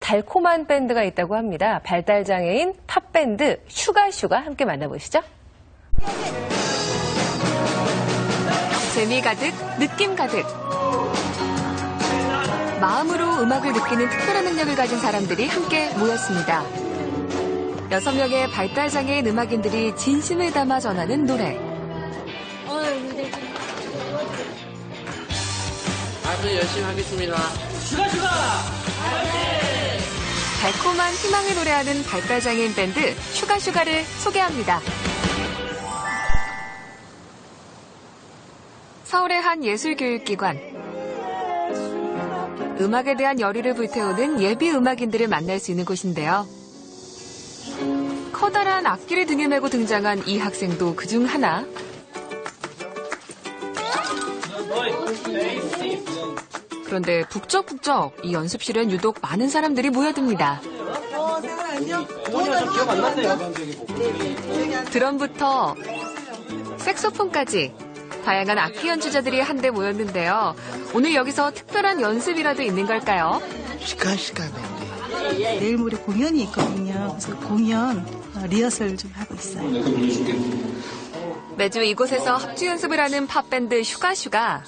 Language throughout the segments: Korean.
달콤한 밴드가 있다고 합니다. 발달장애인 팝밴드 슈가슈가 함께 만나보시죠. 재미 가득, 느낌 가득. 마음으로 음악을 느끼는 특별한 능력을 가진 사람들이 함께 모였습니다. 6명의 발달장애인 음악인들이 진심을 담아 전하는 노래. 아주 열심히 하겠습니다. 슈가슈가! 달콤한 희망을 노래하는 발달장애인 밴드 슈가슈가를 소개합니다. 서울의 한 예술교육기관. 음악에 대한 열의를 불태우는 예비 음악인들을 만날 수 있는 곳인데요. 커다란 악기를 등에 메고 등장한 이 학생도 그중 하나. 그런데 북적북적 이 연습실엔 유독 많은 사람들이 모여듭니다. 기억 안 났네요. 드럼부터 색소폰까지 다양한 악기 연주자들이 한데 모였는데요. 오늘 여기서 특별한 연습이라도 있는 걸까요? 슈가슈가 밴드. 내일 모레 공연이 있거든요. 그래서 공연 리허설 좀 하고 있어요. 매주 이곳에서 합주 연습을 하는 팝밴드 슈가슈가.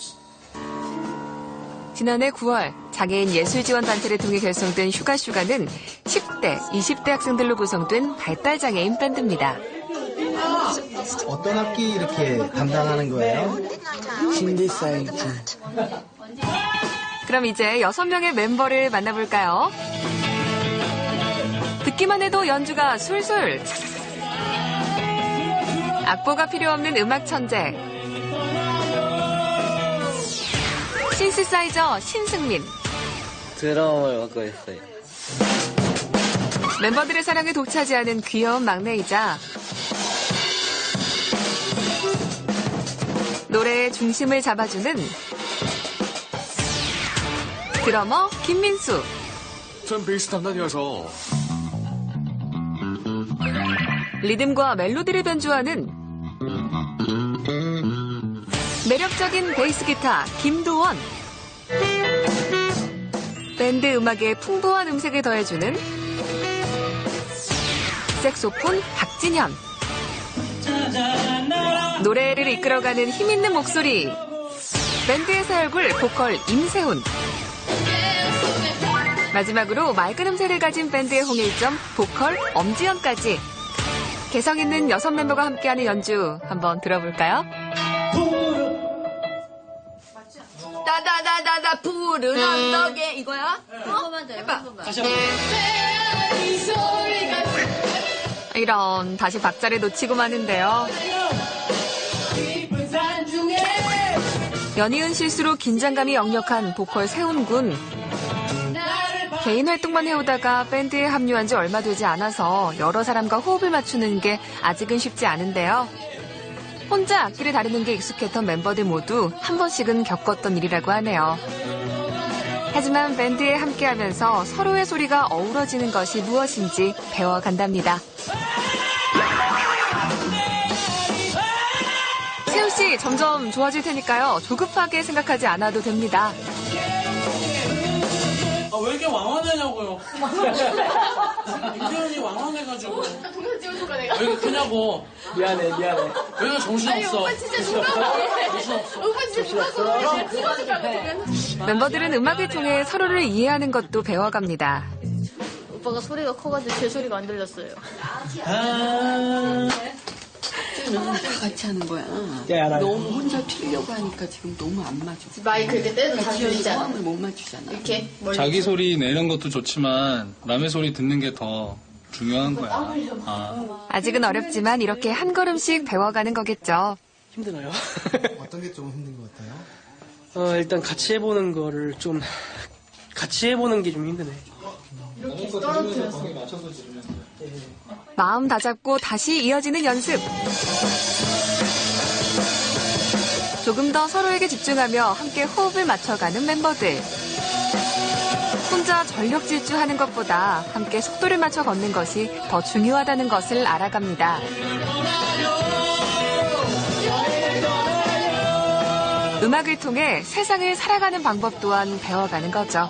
지난해 9월 장애인 예술지원단체를 통해 결성된 슈가슈가는 10대, 20대 학생들로 구성된 발달장애인 밴드입니다. 어떤 악기 이렇게 담당하는 거예요? 신디사이즈. 그럼 이제 6명의 멤버를 만나볼까요? 듣기만 해도 연주가 술술. 악보가 필요 없는 음악 천재. 신시사이저 신승민. 드럼을 맡고 있어요. 멤버들의 사랑을 독차지하는 귀여운 막내이자 노래의 중심을 잡아주는 드러머 김민수. 전 베이스 담당이어서. 리듬과 멜로디를 변주하는 매력적인 베이스 기타 김도원. 밴드 음악에 풍부한 음색을 더해주는 색소폰 박진현. 노래를 이끌어가는 힘있는 목소리 밴드의 새 얼굴 보컬 임세훈. 마지막으로 맑은 음색을 가진 밴드의 홍일점 보컬 엄지연까지 개성 있는 6멤버가 함께하는 연주 한번 들어볼까요? 다다다다다 푸른 언덕에 이거야? 한번만 더 해봐. 다시 한번. 이런 다시 박자를 놓치고 마는데요. 연이은 실수로 긴장감이 역력한 보컬 세훈군. 개인 활동만 해오다가 밴드에 합류한 지 얼마 되지 않아서 여러 사람과 호흡을 맞추는 게 아직은 쉽지 않은데요. 혼자 악기를 다루는 게 익숙했던 멤버들 모두 한 번씩은 겪었던 일이라고 하네요. 하지만 밴드에 함께하면서 서로의 소리가 어우러지는 것이 무엇인지 배워간답니다. 세훈씨 점점 좋아질 테니까요. 조급하게 생각하지 않아도 됩니다. 왜 이렇게 왕왕하냐고요. 이현이 왕왕해가지고. 동영상 찍어줄까 내가? 왜 이렇게 크냐고. 미안해. 왜 이렇게 정신없어. 오빠 진짜 중간에. 오빠 진짜 중간에 찍어줄까 동영상. 멤버들은 음악을 통해 서로를 이해하는 것도 배워갑니다. 오빠가 소리가 커가지고 제 소리가 안 들렸어요. 다 같이 하는 거야. 너무 혼자 튀려고 하니까 지금 너무 안 맞아. 마이크 이렇게 떼도 잘 들리잖아. 상황을 못 맞추잖아. 이렇게 자기 소리 내는 것도 좋지만 남의 소리 듣는 게 더 중요한 거야. 아직은 어렵지만 이렇게 한 걸음씩 배워가는 거겠죠. 힘드나요? 어떤 게 좀 힘든 것 같아요? 일단 같이 해보는 거를 좀 같이 해보는 게 좀 힘드네. 마음 다잡고 다시 이어지는 연습. 조금 더 서로에게 집중하며 함께 호흡을 맞춰가는 멤버들. 혼자 전력 질주하는 것보다 함께 속도를 맞춰 걷는 것이 더 중요하다는 것을 알아갑니다. 음악을 통해 세상을 살아가는 방법 또한 배워가는 거죠.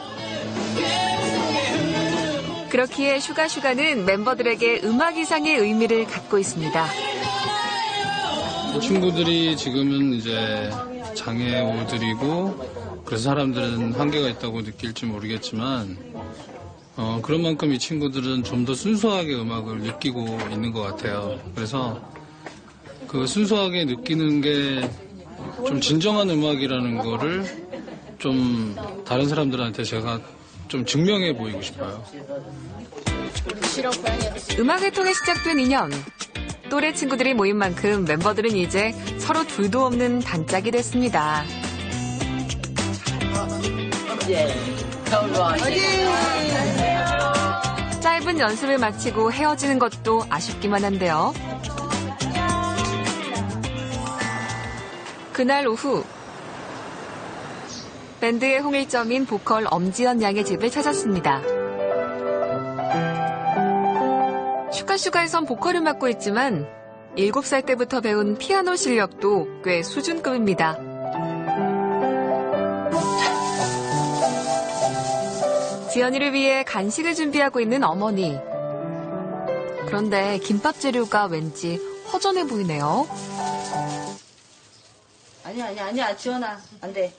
그렇기에 슈가슈가는 멤버들에게 음악 이상의 의미를 갖고 있습니다. 친구들이 지금은 이제 장애우들이고 그래서 사람들은 한계가 있다고 느낄지 모르겠지만 그런 만큼 이 친구들은 좀 더 순수하게 음악을 느끼고 있는 것 같아요. 그래서 그 순수하게 느끼는 게 좀 진정한 음악이라는 거를 좀 다른 사람들한테 제가 좀 증명해 보이고 싶어요. 음악을 통해 시작된 인연. 또래 친구들이 모인 만큼 멤버들은 이제 서로 둘도 없는 단짝이 됐습니다. 짧은 연습을 마치고 헤어지는 것도 아쉽기만 한데요. 그날 오후 밴드의 홍일점인 보컬 엄지연 양의 집을 찾았습니다. 슈가슈가에선 보컬을 맡고 있지만 7살 때부터 배운 피아노 실력도 꽤 수준급입니다. 지연이를 위해 간식을 준비하고 있는 어머니. 그런데 김밥 재료가 왠지 허전해 보이네요. 아니야, 지연아. 안 돼.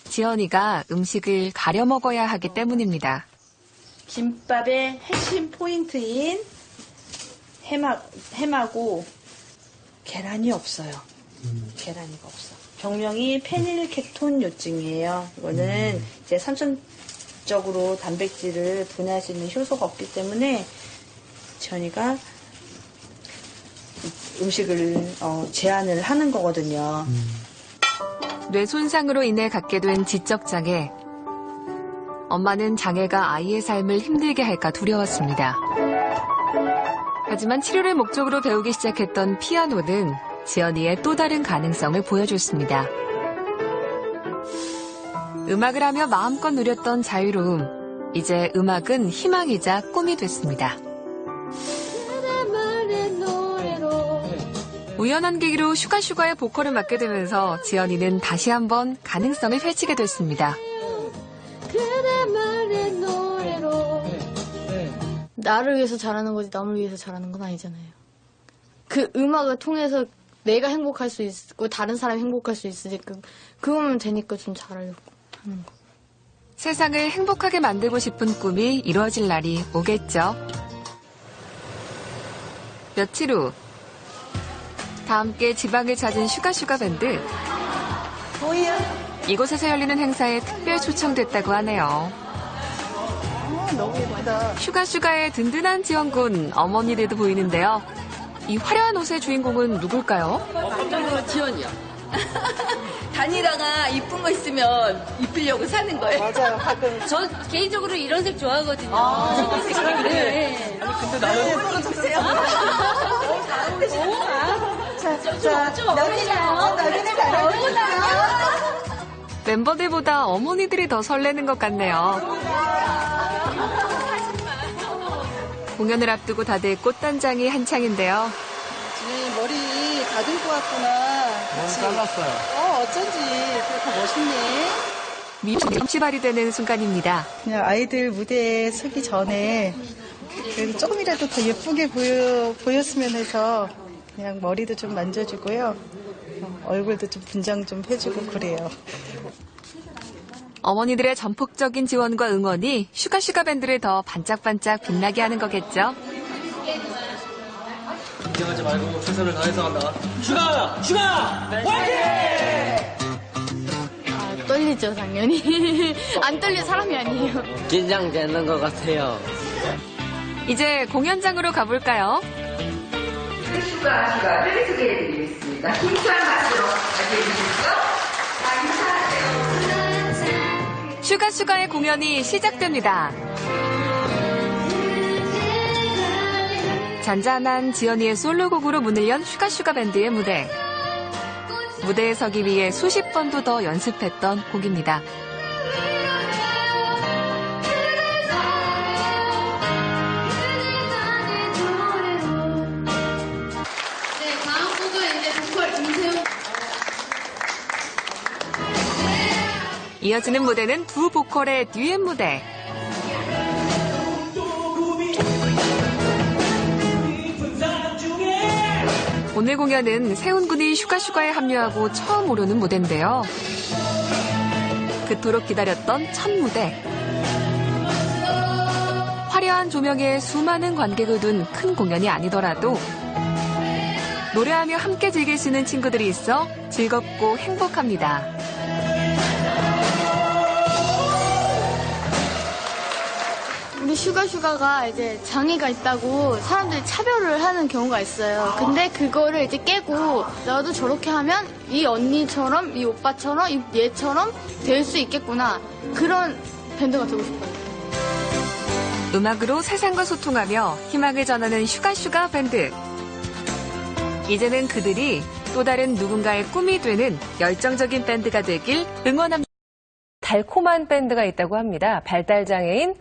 지연이가 음식을 가려 먹어야 하기 때문입니다. 김밥의 핵심 포인트인 햄하고 계란이 없어요. 계란이가 없어. 병명이 페닐케톤 요증이에요. 이거는 이제 선천적으로 단백질을 분해할 수 있는 효소가 없기 때문에 지연이가 음식을 제한을 하는 거거든요. 뇌 손상으로 인해 갖게 된 지적장애. 엄마는 장애가 아이의 삶을 힘들게 할까 두려웠습니다. 하지만 치료를 목적으로 배우기 시작했던 피아노는 지연이의 또 다른 가능성을 보여줬습니다. 음악을 하며 마음껏 누렸던 자유로움. 이제 음악은 희망이자 꿈이 됐습니다. 우연한 계기로 슈가슈가의 보컬을 맡게 되면서 지연이는 다시 한번 가능성을 펼치게 됐습니다. 나를 위해서 잘하는 거지 남을 위해서 잘하는 건 아니잖아요. 그 음악을 통해서 내가 행복할 수 있고 다른 사람이 행복할 수 있으니까 그거면 되니까 좀 잘하려고 하는 거. 세상을 행복하게 만들고 싶은 꿈이 이루어질 날이 오겠죠. 며칠 후 다 함께 지방을 찾은 슈가슈가 밴드. 이곳에서 열리는 행사에 특별 초청됐다고 하네요. 너무 예쁘다. 슈가슈가의 든든한 지원군 어머니들도 보이는데요. 이 화려한 옷의 주인공은 누굴까요? 지연이요. 다니다가 이쁜 거 있으면 입히려고 사는 거예요. 맞아요. 가끔. 저 개인적으로 이런 색 좋아하거든요. 그래. 근데 나는 주세요. 멤버들보다 어머니들이 더 설레는 것 같네요. 공연을 앞두고 다들 꽃단장이 한창인데요. 지금 머리 다듬고 왔구나. 머리 잘랐어요. 어쩐지 그렇게 멋있네. 미치 발휘되는 순간입니다. 그냥 아이들 무대에 서기 전에 그래도 조금이라도 더 예쁘게 보였으면 해서 그냥 머리도 좀 만져주고요. 얼굴도 좀 분장 좀 해주고 그래요. 어머니들의 전폭적인 지원과 응원이 슈가슈가 밴드를 더 반짝반짝 빛나게 하는 거겠죠. 긴장하지 말고 최선을 다해서 한다. 슈가! 화이팅! 떨리죠, 당연히. 안 떨릴 사람이 아니에요. 긴장되는 것 같아요. 이제 공연장으로 가볼까요? 슈가슈가를 소개해드리겠습니다. 힘찬 박수로 맞이해주시죠. 슈가슈가의 공연이 시작됩니다. 잔잔한 지연이의 솔로곡으로 문을 연 슈가슈가 밴드의 무대. 무대에 서기 위해 수십 번도 더 연습했던 곡입니다. 네, 다음 곡은 이제 보컬 김세훈. 이어지는 무대는 두 보컬의 듀엣 무대. 오늘 공연은 세훈군이 슈가슈가에 합류하고 처음 오르는 무대인데요. 그토록 기다렸던 첫 무대. 화려한 조명에 수많은 관객을 둔 큰 공연이 아니더라도 노래하며 함께 즐기시는 친구들이 있어 즐겁고 행복합니다. 우리 슈가슈가가 이제 장애가 있다고 사람들이 차별을 하는 경우가 있어요. 근데 그거를 이제 깨고 나도 저렇게 하면 이 언니처럼, 이 오빠처럼, 이 얘처럼 될 수 있겠구나. 그런 밴드가 되고 싶어요. 음악으로 세상과 소통하며 희망을 전하는 슈가슈가 밴드. 이제는 그들이 또 다른 누군가의 꿈이 되는 열정적인 밴드가 되길 응원합니다. 달콤한 밴드가 있다고 합니다. 발달장애인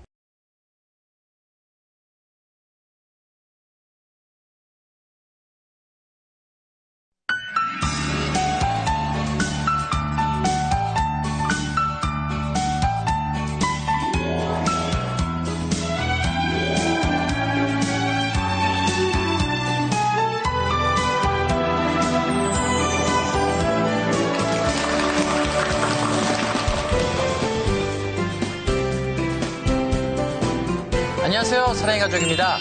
안녕하세요. 사랑의 가족입니다.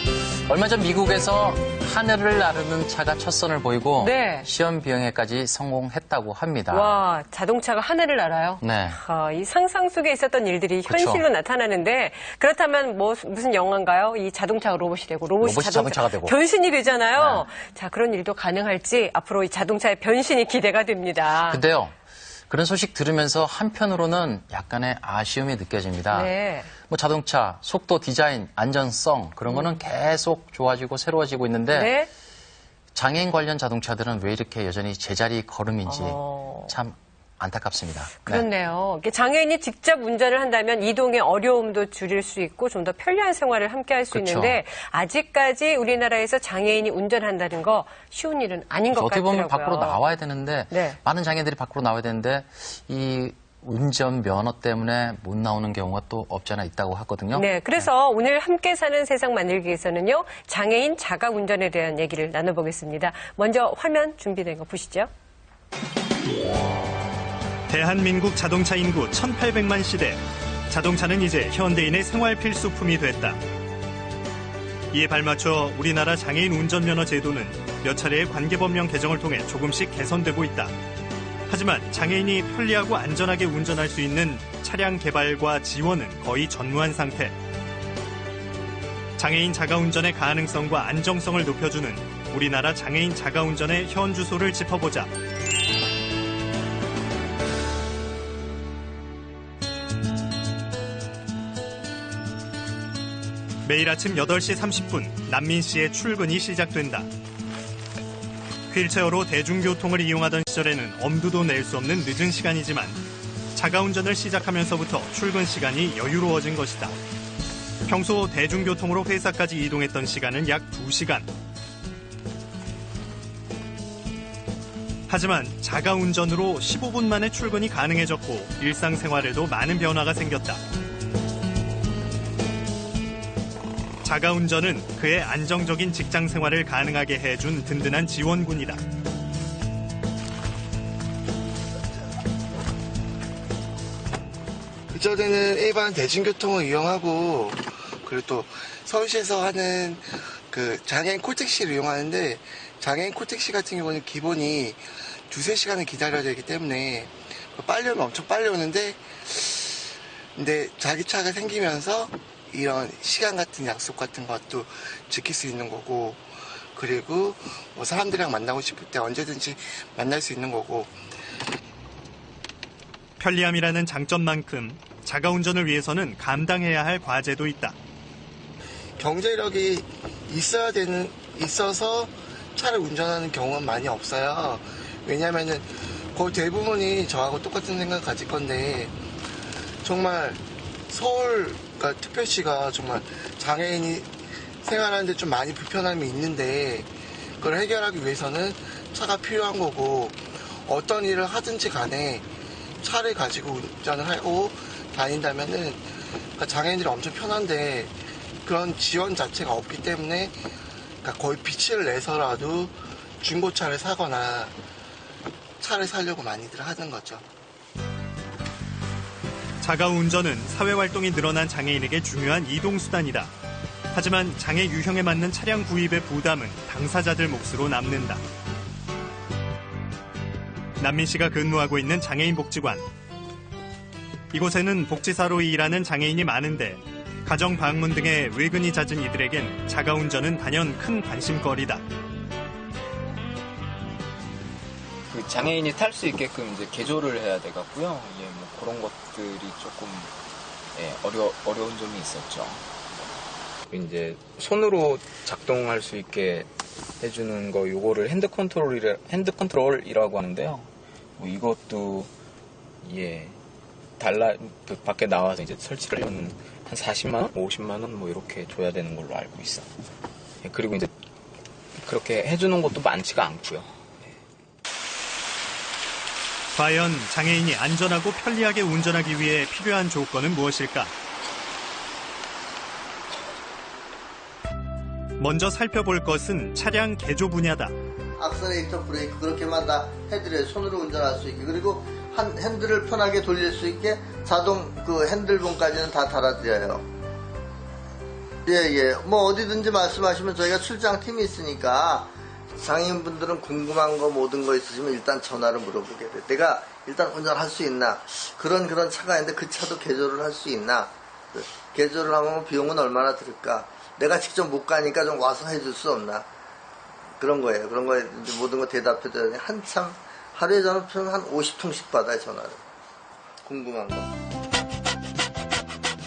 얼마 전 미국에서 하늘을 나르는 차가 첫 선을 보이고 네. 시험 비행에까지 성공했다고 합니다. 와, 자동차가 하늘을 날아요? 네. 이 상상 속에 있었던 일들이 현실로 그쵸. 나타나는데 그렇다면 무슨 영화인가요? 이 자동차가 로봇이 되고 로봇이 자동차가 되고 변신이 되잖아요. 네. 자, 그런 일도 가능할지 앞으로 이 자동차의 변신이 기대가 됩니다. 근데요. 그런 소식 들으면서 한편으로는 약간의 아쉬움이 느껴집니다. 네. 뭐 자동차, 속도, 디자인, 안전성 그런 거는 계속 좋아지고 새로워지고 있는데 네. 장애인 관련 자동차들은 왜 이렇게 여전히 제자리 걸음인지 참 안타깝습니다. 그렇네요. 이렇게 장애인이 직접 운전을 한다면 이동의 어려움도 줄일 수 있고 좀 더 편리한 생활을 함께 할 수 그렇죠. 있는데 아직까지 우리나라에서 장애인이 운전한다는 거 쉬운 일은 아닌 것 어떻게 같더라고요. 보면 밖으로 나와야 되는데 네. 많은 장애인들이 밖으로 나와야 되는데 이 운전 면허 때문에 못 나오는 경우가 또 없지 않아 있다고 하거든요. 네, 그래서 오늘 함께 사는 세상 만들기 위해서는요. 장애인 자가 운전에 대한 얘기를 나눠보겠습니다. 먼저 화면 준비된 거 보시죠. 대한민국 자동차 인구 1800만 시대. 자동차는 이제 현대인의 생활 필수품이 됐다. 이에 발맞춰 우리나라 장애인 운전면허 제도는 몇 차례의 관계법령 개정을 통해 조금씩 개선되고 있다. 하지만 장애인이 편리하고 안전하게 운전할 수 있는 차량 개발과 지원은 거의 전무한 상태. 장애인 자가운전의 가능성과 안정성을 높여주는 우리나라 장애인 자가운전의 현 주소를 짚어보자. 매일 아침 8시 30분 남민 씨의 출근이 시작된다. 휠체어로 대중교통을 이용하던 시절에는 엄두도 낼 수 없는 늦은 시간이지만 자가운전을 시작하면서부터 출근 시간이 여유로워진 것이다. 평소 대중교통으로 회사까지 이동했던 시간은 약 2시간. 하지만 자가운전으로 15분 만에 출근이 가능해졌고 일상생활에도 많은 변화가 생겼다. 자가운전은 그의 안정적인 직장 생활을 가능하게 해준 든든한 지원군이다. 그전에는 일반 대중교통을 이용하고 그리고 또 서울시에서 하는 그 장애인 콜택시를 이용하는데 장애인 콜택시 같은 경우는 기본이 2-3시간을 기다려야 되기 때문에 빨리 오면 엄청 빨리 오는데 근데 자기 차가 생기면서 이런 시간 같은 약속 같은 것도 지킬 수 있는 거고 그리고 뭐 사람들이랑 만나고 싶을 때 언제든지 만날 수 있는 거고 편리함이라는 장점만큼 자가운전을 위해서는 감당해야 할 과제도 있다. 경제력이 있어서 차를 운전하는 경우는 많이 없어요. 왜냐면은 거의 대부분이 저하고 똑같은 생각 가질 건데 정말 서울 그러니까 특별시가 정말 장애인이 생활하는데 좀 많이 불편함이 있는데 그걸 해결하기 위해서는 차가 필요한 거고 어떤 일을 하든지 간에 차를 가지고 운전을 하고 다닌다면은 그러니까 장애인들이 엄청 편한데 그런 지원 자체가 없기 때문에 그러니까 거의 빛을 내서라도 중고차를 사거나 차를 사려고 많이들 하는 거죠. 자가 운전은 사회활동이 늘어난 장애인에게 중요한 이동수단이다. 하지만 장애 유형에 맞는 차량 구입의 부담은 당사자들 몫으로 남는다. 남민 씨가 근무하고 있는 장애인 복지관. 이곳에는 복지사로 일하는 장애인이 많은데 가정 방문 등의 외근이 잦은 이들에겐 자가 운전은 단연 큰 관심거리다. 그 장애인이 탈 수 있게끔 이제 개조를 해야 되겠고요. 예, 뭐 그런 것들이 조금 어려운 점이 있었죠. 이제 손으로 작동할 수 있게 해주는 거 요거를 핸드 컨트롤이라고 하는데요. 뭐 이것도 그 밖에 나와서 이제 설치를 하면 한 40만 원, 50만 원 뭐 이렇게 줘야 되는 걸로 알고 있어요. 예, 그리고 이제 그렇게 해주는 것도 많지가 않고요. 과연 장애인이 안전하고 편리하게 운전하기 위해 필요한 조건은 무엇일까? 먼저 살펴볼 것은 차량 개조 분야다. 악셀레이터, 브레이크 그렇게만 다 해드려요. 손으로 운전할 수 있게. 그리고 핸들을 편하게 돌릴 수 있게 자동 그 핸들봉까지는 다 달아드려요. 예. 뭐 어디든지 말씀하시면 저희가 출장팀이 있으니까 장애인분들은 궁금한 거 모든 거 있으시면 일단 전화로 물어보게 돼. 내가 일단 운전할 수 있나? 그런 차가 있는데 그 차도 개조를 할 수 있나? 개조를 하면 비용은 얼마나 들을까? 내가 직접 못 가니까 좀 와서 해줄 수 없나? 그런 거예요. 그런 거에 모든 거 대답해줘야 돼. 한참 하루에 저는 한 50통씩 받아요, 전화를. 궁금한 거.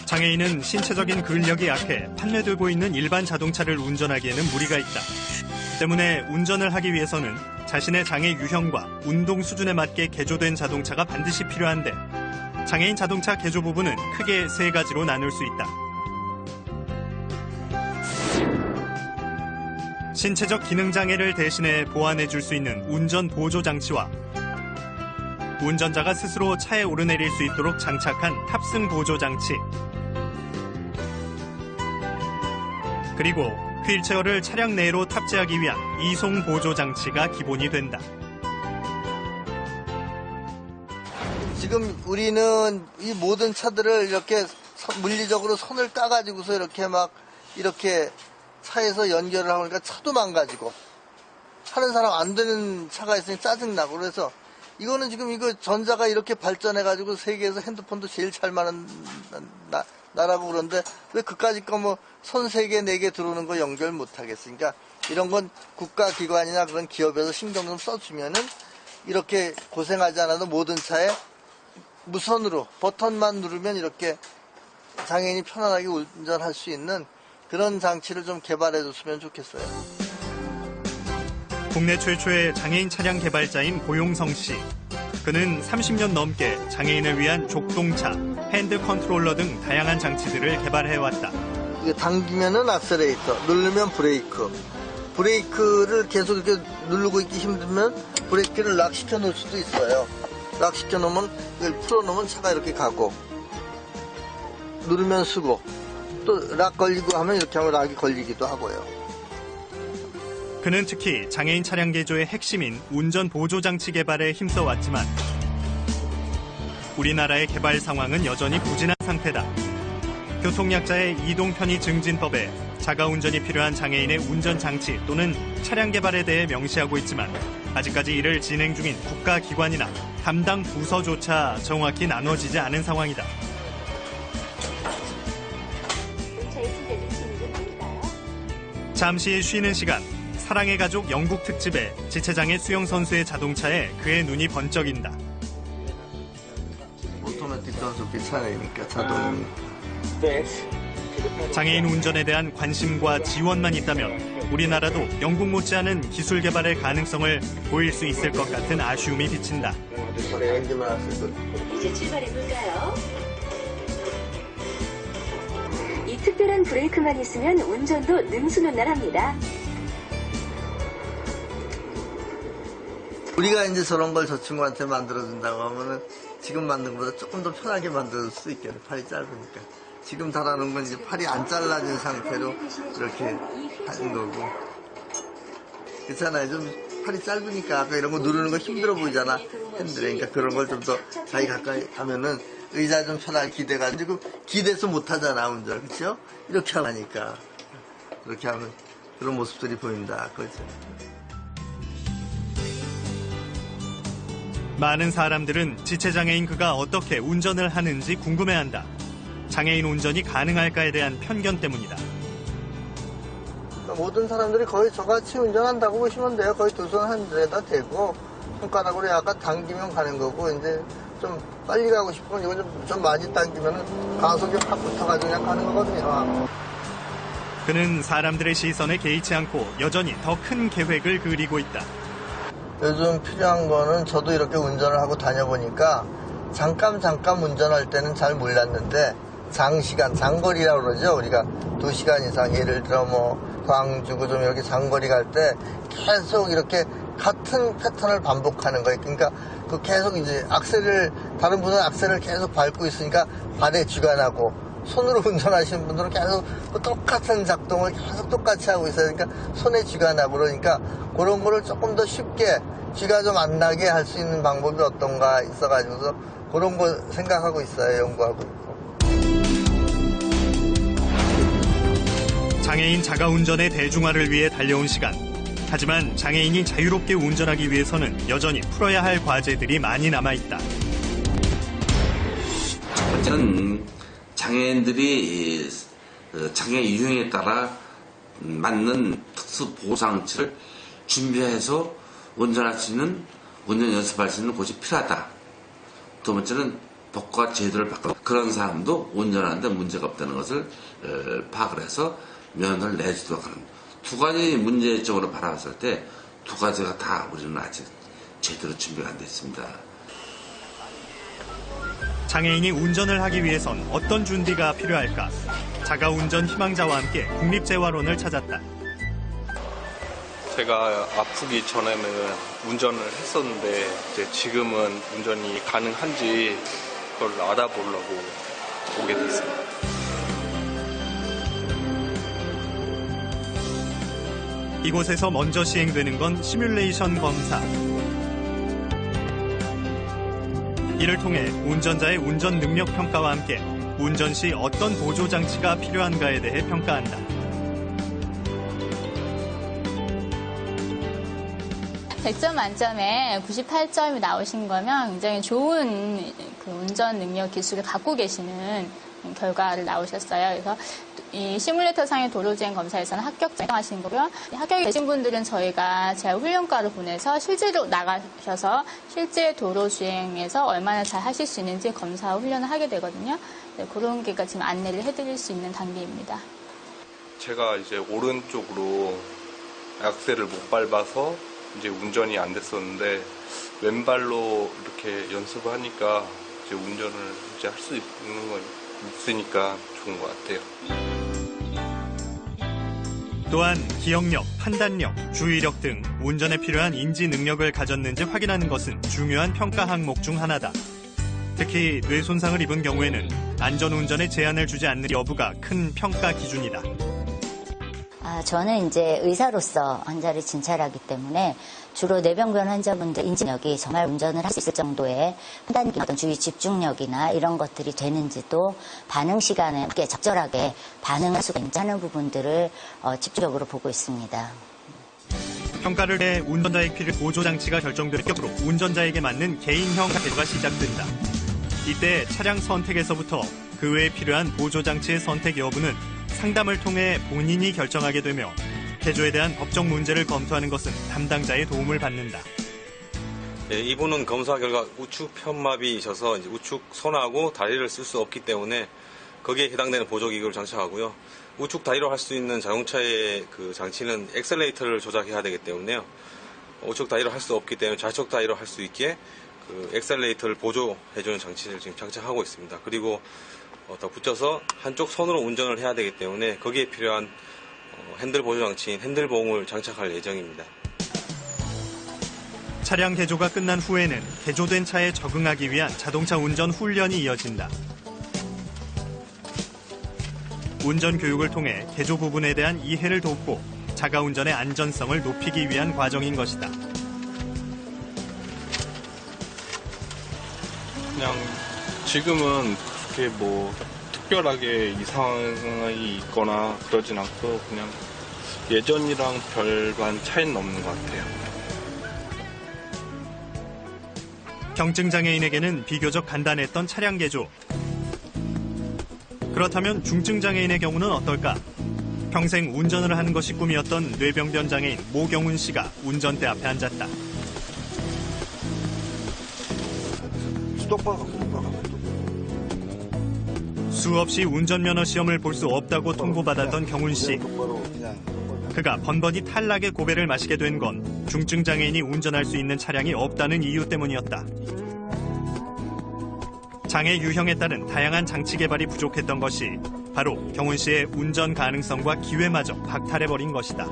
장애인은 신체적인 근력이 약해 판매되고 있는 일반 자동차를 운전하기에는 무리가 있다. 때문에 운전을 하기 위해서는 자신의 장애 유형과 운동 수준에 맞게 개조된 자동차가 반드시 필요한데 장애인 자동차 개조 부분은 크게 세 가지로 나눌 수 있다. 신체적 기능 장애를 대신해 보완해 줄 수 있는 운전 보조 장치와 운전자가 스스로 차에 오르내릴 수 있도록 장착한 탑승 보조 장치, 그리고 휠체어를 차량 내로 탑재하기 위한 이송 보조 장치가 기본이 된다. 지금 우리는 이 모든 차들을 이렇게 물리적으로 손을 까가지고서 이렇게 차에서 연결을 하니까 차도 망가지고 하는 사람 안 되는 차가 있으니 짜증나고 그래서 이거는 지금 이거 전자가 이렇게 발전해가지고 세계에서 핸드폰도 제일 잘 많은 나라고 그런데 왜 그까짓 거 뭐 손 3개, 4개 들어오는 거 연결 못 하겠으니까 이런 건 국가기관이나 그런 기업에서 신경 좀 써주면은 이렇게 고생하지 않아도 모든 차에 무선으로 버튼만 누르면 이렇게 장애인이 편안하게 운전할 수 있는 그런 장치를 좀 개발해 줬으면 좋겠어요. 국내 최초의 장애인 차량 개발자인 고용성 씨. 그는 30년 넘게 장애인을 위한 족동차, 핸드 컨트롤러 등 다양한 장치들을 개발해왔다. 이게 당기면은 악셀레이터, 누르면 브레이크. 브레이크를 계속 이렇게 누르고 있기 힘들면 브레이크를 락 시켜 놓을 수도 있어요. 락 시켜 놓으면 이걸 풀어 놓으면 차가 이렇게 가고 누르면 쓰고 또 락 걸리고 하면 이렇게 하면 락이 걸리기도 하고요. 그는 특히 장애인 차량 개조의 핵심인 운전 보조 장치 개발에 힘써왔지만 우리나라의 개발 상황은 여전히 부진한 상태다. 교통약자의 이동 편의 증진법에 자가 운전이 필요한 장애인의 운전 장치 또는 차량 개발에 대해 명시하고 있지만 아직까지 이를 진행 중인 국가기관이나 담당 부서조차 정확히 나눠지지 않은 상황이다. 잠시 쉬는 시간, 사랑의 가족 영국 특집에 지체장애 수영 선수의 자동차에 그의 눈이 번쩍인다. 오토매틱 변속기 차량이니까 자동이. 장애인 운전에 대한 관심과 지원만 있다면 우리나라도 영국 못지않은 기술 개발의 가능성을 보일 수 있을 것 같은 아쉬움이 비친다. 이제 출발해볼까요? 이 특별한 브레이크만 있으면 운전도 능수능란합니다. 우리가 이제 저런 걸 저 친구한테 만들어준다고 하면은 지금 만든 것보다 조금 더 편하게 만들 수 있겠네. 팔이 짧으니까. 지금 달아놓은 건 이제 팔이 안 잘라진 상태로 이렇게 하는 거고. 그렇잖아요. 좀 팔이 짧으니까 아까 이런 거 누르는 거 힘들어 보이잖아. 핸들에. 그러니까 그런 걸 좀 더 자기 가까이 하면은 의자 좀 편하게 기대가지고 기대서 못 하잖아, 운전. 그렇죠? 이렇게 하니까. 그렇게 하면 그런 모습들이 보인다. 그렇죠? 많은 사람들은 지체장애인 그가 어떻게 운전을 하는지 궁금해한다. 장애인 운전이 가능할까에 대한 편견 때문이다. 모든 사람들이 거의 저같이 운전한다고 보시면 돼요. 거의 두 손 한 데다 대고 손가락으로 약간 당기면 가는 거고, 이제 좀 빨리 가고 싶으면 이거 좀 많이 당기면 가속이 확 붙어가지고 그냥 가는 거거든요. 그는 사람들의 시선에 개의치 않고 여전히 더 큰 계획을 그리고 있다. 요즘 필요한 거는 저도 이렇게 운전을 하고 다녀보니까 잠깐 운전할 때는 잘 몰랐는데 장시간, 장거리라고 그러죠. 우리가 2시간 이상, 예를 들어 뭐 광주고 좀 이렇게 장거리 갈 때 계속 이렇게 같은 패턴을 반복하는 거예요. 그러니까 그 계속 이제 다른 분은 악셀을 계속 밟고 있으니까 발에 쥐가 나고, 손으로 운전하시는 분들은 계속 똑같은 작동을 계속 똑같이 하고 있어요. 그러니까 손에 쥐가 나고, 그러니까 그런 거를 조금 더 쉽게 쥐가 좀 안 나게 할 수 있는 방법이 어떤가 있어가지고서 그런 거 생각하고 있어요. 연구하고 있고. 장애인 자가운전의 대중화를 위해 달려온 시간. 하지만 장애인이 자유롭게 운전하기 위해서는 여전히 풀어야 할 과제들이 많이 남아있다. 첫 번째는 장애인들이 장애 유형에 따라 맞는 특수 보호장치를 준비해서 운전할 수 있는, 운전 연습할 수 있는 곳이 필요하다. 두 번째는 법과 제도를 바꿔 그런 사람도 운전하는데 문제가 없다는 것을 파악을 해서 면허를 내주도록 하는, 두 가지 문제적으로 바라봤을 때 두 가지가 다 우리는 아직 제대로 준비가 안 됐습니다. 장애인이 운전을 하기 위해선 어떤 준비가 필요할까? 자가운전 희망자와 함께 국립재활원을 찾았다. 제가 아프기 전에는 운전을 했었는데 이제 지금은 운전이 가능한지 그걸 알아보려고 오게 됐습니다. 이곳에서 먼저 시행되는 건 시뮬레이션 검사. 이를 통해 운전자의 운전 능력 평가와 함께 운전 시 어떤 보조 장치가 필요한가에 대해 평가한다. 100점 만점에 98점이 나오신 거면 굉장히 좋은 그 운전 능력 기술을 갖고 계시는 결과를 나오셨어요. 그래서 이 시뮬레이터상의 도로주행 검사에서는 합격하신 거고요. 합격이 되신 분들은 저희가 재활훈련과를 보내서 실제로 나가셔서 실제 도로주행에서 얼마나 잘 하실 수 있는지 검사 훈련을 하게 되거든요. 네, 그런 게가 지금 안내를 해드릴 수 있는 단계입니다. 제가 이제 오른쪽으로 악셀을 못 밟아서 이제 운전이 안 됐었는데 왼발로 이렇게 연습을 하니까 이제 운전을 이제 할 수 있는 거 있으니까 좋은 것 같아요. 또한 기억력, 판단력, 주의력 등 운전에 필요한 인지 능력을 가졌는지 확인하는 것은 중요한 평가 항목 중 하나다. 특히 뇌 손상을 입은 경우에는 안전운전에 제한을 주지 않는 여부가 큰 평가 기준이다. 저는 이제 의사로서 환자를 진찰하기 때문에 주로 뇌병변 환자분들 인지력이 정말 운전을 할 수 있을 정도의 판단력, 어떤 주의 집중력이나 이런 것들이 되는지도 반응 시간에 함께 적절하게 반응할 수가 있는지 하는 부분들을 집중적으로 보고 있습니다. 평가를 해 운전자에게 필요한 보조장치가 결정될 격으로 운전자에게 맞는 개인형 개조가 시작된다. 이때 차량 선택에서부터 그 외에 필요한 보조장치의 선택 여부는 상담을 통해 본인이 결정하게 되며 개조에 대한 법적 문제를 검토하는 것은 담당자의 도움을 받는다. 네, 이분은 검사 결과 우측 편마비이셔서 이제 우측 손하고 다리를 쓸 수 없기 때문에 거기에 해당되는 보조기구를 장착하고요. 우측 다리로 할 수 있는 자동차의 그 장치는 엑셀레이터를 조작해야 되기 때문에요. 우측 다리로 할 수 없기 때문에 좌측 다리로 할 수 있게 그 엑셀레이터를 보조해주는 장치를 지금 장착하고 있습니다. 그리고 더 붙여서 한쪽 손으로 운전을 해야 되기 때문에 거기에 필요한 핸들 보조 장치인 핸들봉을 장착할 예정입니다. 차량 개조가 끝난 후에는 개조된 차에 적응하기 위한 자동차 운전 훈련이 이어진다. 운전 교육을 통해 개조 부분에 대한 이해를 돕고 자가운전의 안전성을 높이기 위한 과정인 것이다. 그냥 지금은 그렇게 뭐 특별하게 이상이 있거나 그러진 않고 그냥 예전이랑 별반 차이는 없는 것 같아요. 경증장애인에게는 비교적 간단했던 차량 개조. 그렇다면 중증장애인의 경우는 어떨까? 평생 운전을 하는 것이 꿈이었던 뇌병변 장애인 모경훈 씨가 운전대 앞에 앉았다. 수없이 운전면허 시험을 볼 수 없다고 통보받았던 경훈 씨. 그가 번번이 탈락의 고배를 마시게 된 건 중증장애인이 운전할 수 있는 차량이 없다는 이유 때문이었다. 장애 유형에 따른 다양한 장치 개발이 부족했던 것이 바로 경훈 씨의 운전 가능성과 기회마저 박탈해버린 것이다.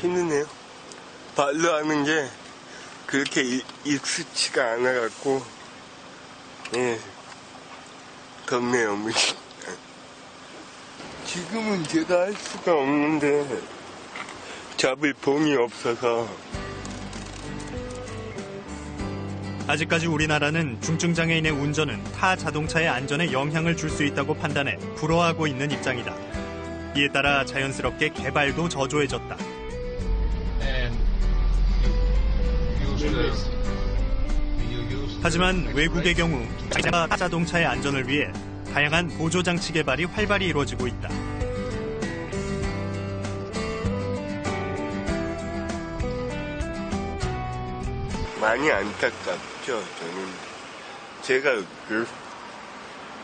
힘드네요. 발로 하는 게 그렇게 익숙치가 않아갖고, 예, 덥네요. 지금은 제가 할 수가 없는데 잡을 봉이 없어서. 아직까지 우리나라는 중증장애인의 운전은 타 자동차의 안전에 영향을 줄 수 있다고 판단해 불허하고 있는 입장이다. 이에 따라 자연스럽게 개발도 저조해졌다. 하지만 외국의 경우 타 자동차의 안전을 위해 다양한 보조장치 개발이 활발히 이루어지고 있다. 많이 안타깝죠, 저는. 제가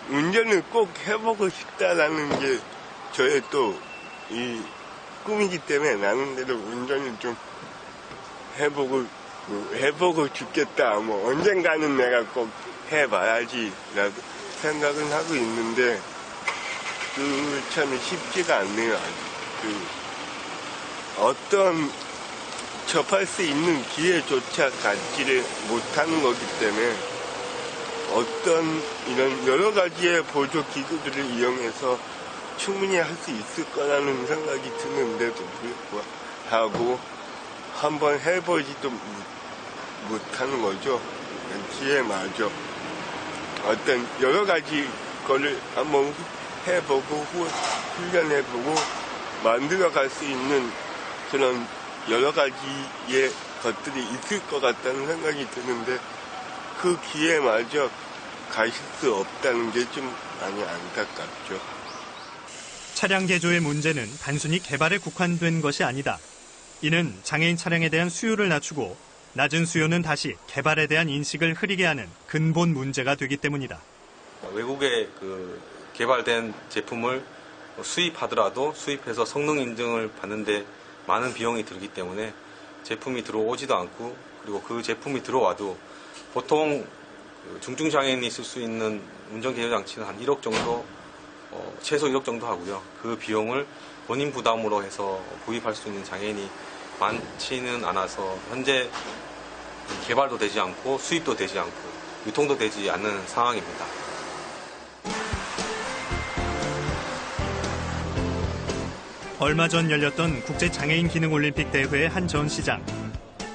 운전을 꼭 해보고 싶다라는 게 저의 또 이 꿈이기 때문에 나름대로 운전을 좀 해보고 싶겠다. 뭐 언젠가는 내가 꼭 해봐야지라고 생각은 하고 있는데 참 쉽지가 않네요. 어떤 접할 수 있는 기회조차 갖지를 못하는 거기 때문에 어떤 이런 여러 가지의 보조 기구들을 이용해서 충분히 할 수 있을 거라는 생각이 드는데도 불구하고 한번 해보지도 못하는 거죠. 기회마저 어떤 여러 가지 거를 한번 해보고 훈련해보고 만들어갈 수 있는 그런 여러 가지의 것들이 있을 것 같다는 생각이 드는데 그 기회마저 가실 수 없다는 게 좀 많이 안타깝죠. 차량 개조의 문제는 단순히 개발에 국한된 것이 아니다. 이는 장애인 차량에 대한 수요를 낮추고 낮은 수요는 다시 개발에 대한 인식을 흐리게 하는 근본 문제가 되기 때문이다. 외국에 개발된 제품을 수입하더라도 수입해서 성능 인증을 받는데 많은 비용이 들기 때문에 제품이 들어오지도 않고 그리고 그 제품이 들어와도 보통 중증장애인이 쓸 수 있는 운전개조장치는 한 1억 정도 최소 1억 정도 하고요. 그 비용을 본인 부담으로 해서 구입할 수 있는 장애인이 많지는 않아서 현재 개발도 되지 않고 수입도 되지 않고 유통도 되지 않는 상황입니다. 얼마 전 열렸던 국제장애인 기능올림픽 대회의 한 전시장.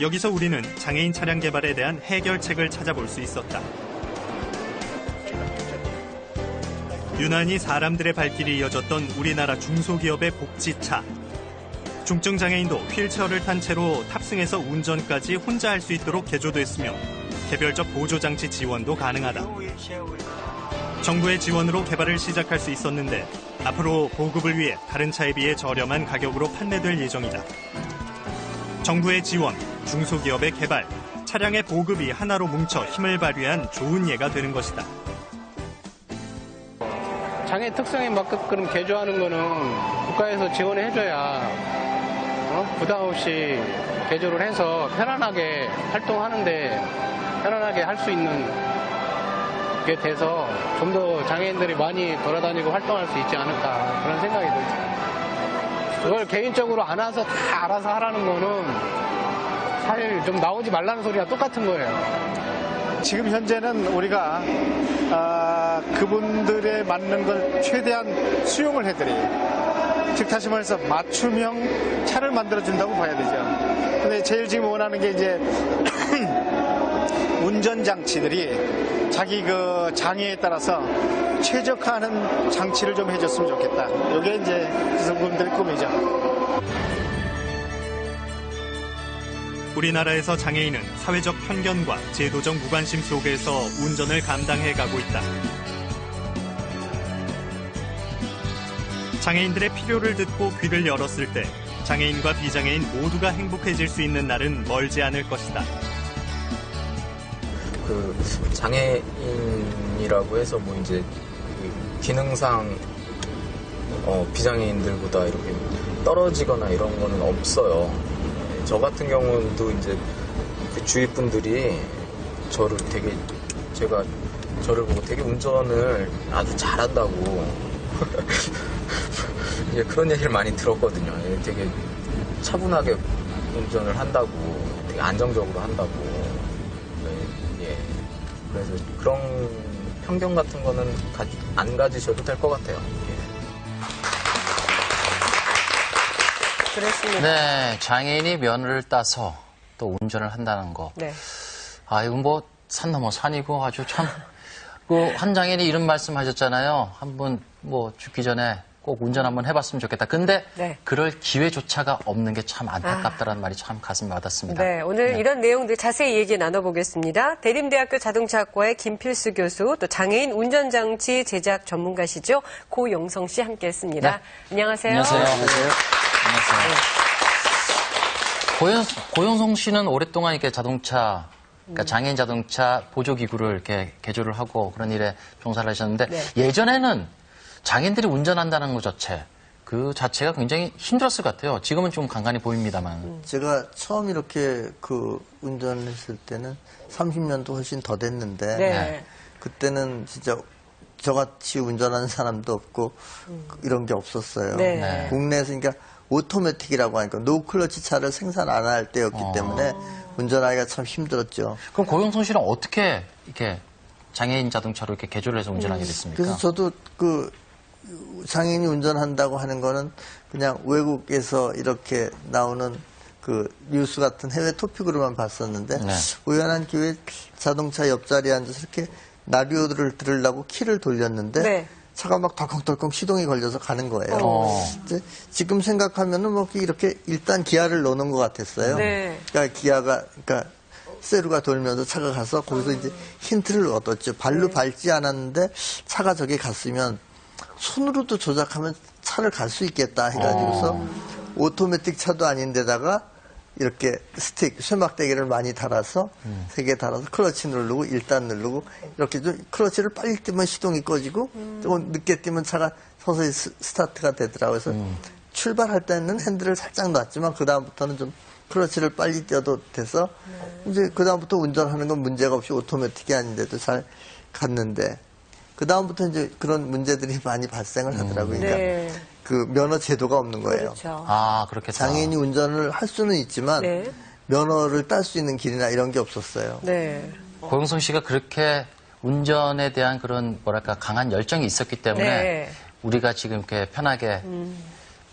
여기서 우리는 장애인 차량 개발에 대한 해결책을 찾아볼 수 있었다. 유난히 사람들의 발길이 이어졌던 우리나라 중소기업의 복지차. 중증장애인도 휠체어를 탄 채로 탑승해서 운전까지 혼자 할 수 있도록 개조됐으며 개별적 보조장치 지원도 가능하다. 정부의 지원으로 개발을 시작할 수 있었는데 앞으로 보급을 위해 다른 차에 비해 저렴한 가격으로 판매될 예정이다. 정부의 지원, 중소기업의 개발, 차량의 보급이 하나로 뭉쳐 힘을 발휘한 좋은 예가 되는 것이다. 장애 특성에 맞게끔 개조하는 거는 국가에서 지원을 해줘야 부담 없이 개조를 해서 편안하게 활동하는데 편안하게 할 수 있는 게 돼서 좀 더 장애인들이 많이 돌아다니고 활동할 수 있지 않을까 그런 생각이 들죠. 그걸 개인적으로 안 와서 다 알아서 하라는 거는 사실 좀 나오지 말라는 소리가 똑같은 거예요. 지금 현재는 우리가 그분들에 맞는 걸 최대한 수용을 해드려요. 즉 다시 말해서 맞춤형 차를 만들어준다고 봐야 되죠. 근데 제일 지금 원하는 게 이제 운전장치들이 자기 그 장애에 따라서 최적화하는 장치를 좀 해줬으면 좋겠다. 이게 이제 기성분들의 꿈이죠. 우리나라에서 장애인은 사회적 편견과 제도적 무관심 속에서 운전을 감당해 가고 있다. 장애인들의 필요를 듣고 귀를 열었을 때 장애인과 비장애인 모두가 행복해질 수 있는 날은 멀지 않을 것이다. 그 장애인이라고 해서 뭐 이제 그 기능상 비장애인들보다 이렇게 떨어지거나 이런 거는 없어요. 저 같은 경우도 이제 그 주위 분들이 제가 저를 보고 되게 운전을 아주 잘한다고 이제 그런 얘기를 많이 들었거든요. 되게 차분하게 운전을 한다고, 되게 안정적으로 한다고. 예. 그래서 그런 편견 같은 거는 안 가지셔도 될 것 같아요. 예. 그렇습니다. 네, 장애인이 면허를 따서 또 운전을 한다는 거. 네. 아, 이건 뭐 산 넘어 산이고 아주 참. 그 한 장애인이 이런 말씀 하셨잖아요. 한번 뭐 죽기 전에 꼭 운전 한번 해봤으면 좋겠다. 근데 네. 그럴 기회조차가 없는 게 참 안타깝다라는 말이 참 가슴에 와닿습니다. 네, 오늘 이런 내용들 자세히 얘기 나눠보겠습니다. 대림대학교 자동차학과의 김필수 교수, 또 장애인 운전장치 제작 전문가시죠. 고용성 씨 함께했습니다. 네. 안녕하세요. 안녕하세요. 고용성 씨는 오랫동안 이렇게 자동차, 그러니까 장애인 자동차 보조기구를 이렇게 개조를 하고 그런 일에 종사를 하셨는데 네. 예전에는 장애인들이 운전한다는 것 그 자체가 굉장히 힘들었을 것 같아요. 지금은 좀 간간히 보입니다만. 제가 처음 이렇게 그 운전을 했을 때는 30년도 훨씬 더 됐는데 네. 그때는 진짜 저같이 운전하는 사람도 없고 이런 게 없었어요. 네. 국내에서 그러니까 오토매틱이라고 하니까 노클러치 차를 생산 안 할 때였기 때문에 운전하기가 참 힘들었죠. 그럼 고용성 씨는 어떻게 이렇게 장애인 자동차로 이렇게 개조를 해서 운전하게 됐습니까? 그래서 저도 그 장애인이 운전한다고 하는 거는 그냥 외국에서 이렇게 나오는 그 뉴스 같은 해외 토픽으로만 봤었는데 네. 우연한 기회에 자동차 옆자리에 앉아서 이렇게 라디오를 들으려고 키를 돌렸는데 네. 차가 막 덜컹덜컹 시동이 걸려서 가는 거예요. 이제 지금 생각하면은 뭐 이렇게 일단 기아를 넣는 것 같았어요. 네. 그러니까 세루가 돌면서 차가 가서 거기서 이제 힌트를 얻었죠. 발로 밟지 않았는데 차가 저기 갔으면 손으로도 조작하면 차를 갈 수 있겠다 해가지고서 오토매틱 차도 아닌데다가 이렇게 쇠막대기를 많이 달아서 3개 달아서 클러치 누르고 1단 누르고 이렇게 좀 클러치를 빨리 뛰면 시동이 꺼지고 조금 늦게 뛰면 차가 서서히 스타트가 되더라고요. 그래서 출발할 때는 핸들을 살짝 놨지만 그 다음부터는 좀 클러치를 빨리 뛰어도 돼서 이제 그 다음부터 운전하는 건 문제가 없이 오토매틱이 아닌데도 잘 갔는데 그 다음부터 이제 그런 문제들이 많이 발생을 하더라고요. 그러니까 네. 그 면허 제도가 없는 거예요. 그렇죠. 아, 그렇겠다. 장애인이 운전을 할 수는 있지만 네. 면허를 딸 수 있는 길이나 이런 게 없었어요. 네. 고용성 씨가 그렇게 운전에 대한 그런 뭐랄까 강한 열정이 있었기 때문에 네. 우리가 지금 이렇게 편하게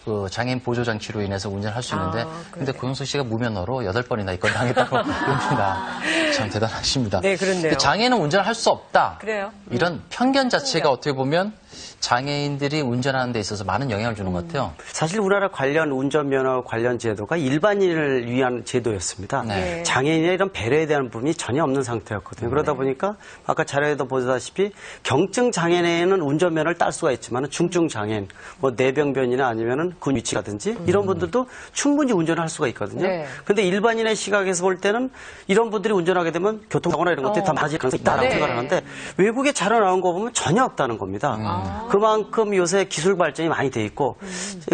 그 장애인 보조장치로 인해서 운전할 수 있는데 근데 고용성 씨가 무면허로 8번이나 입건 당했다고 합니다. 참 대단하십니다. 네, 그렇네요. 장애인은 운전을 할 수 없다. 그래요. 이런 편견 자체가 어떻게 보면 장애인들이 운전하는 데 있어서 많은 영향을 주는 것 같아요. 사실 우리나라 관련 운전면허 관련 제도가 일반인을 위한 제도였습니다. 네. 장애인의 이런 배려에 대한 부분이 전혀 없는 상태였거든요. 그러다 보니까 아까 자료에도 보다시피 경증 장애인은 운전면허를 딸 수가 있지만 중증 장애인, 뭐 뇌병변이나 아니면은 근위치라든지 이런 분들도 충분히 운전을 할 수가 있거든요. 네. 근데 일반인의 시각에서 볼 때는 이런 분들이 운전하게 되면 교통사고나 이런 것들이 다 많아질 가능성이 있다라고 네. 생각을 하는데 외국에 자료 나온 거 보면 전혀 없다는 겁니다. 그만큼 요새 기술 발전이 많이 돼 있고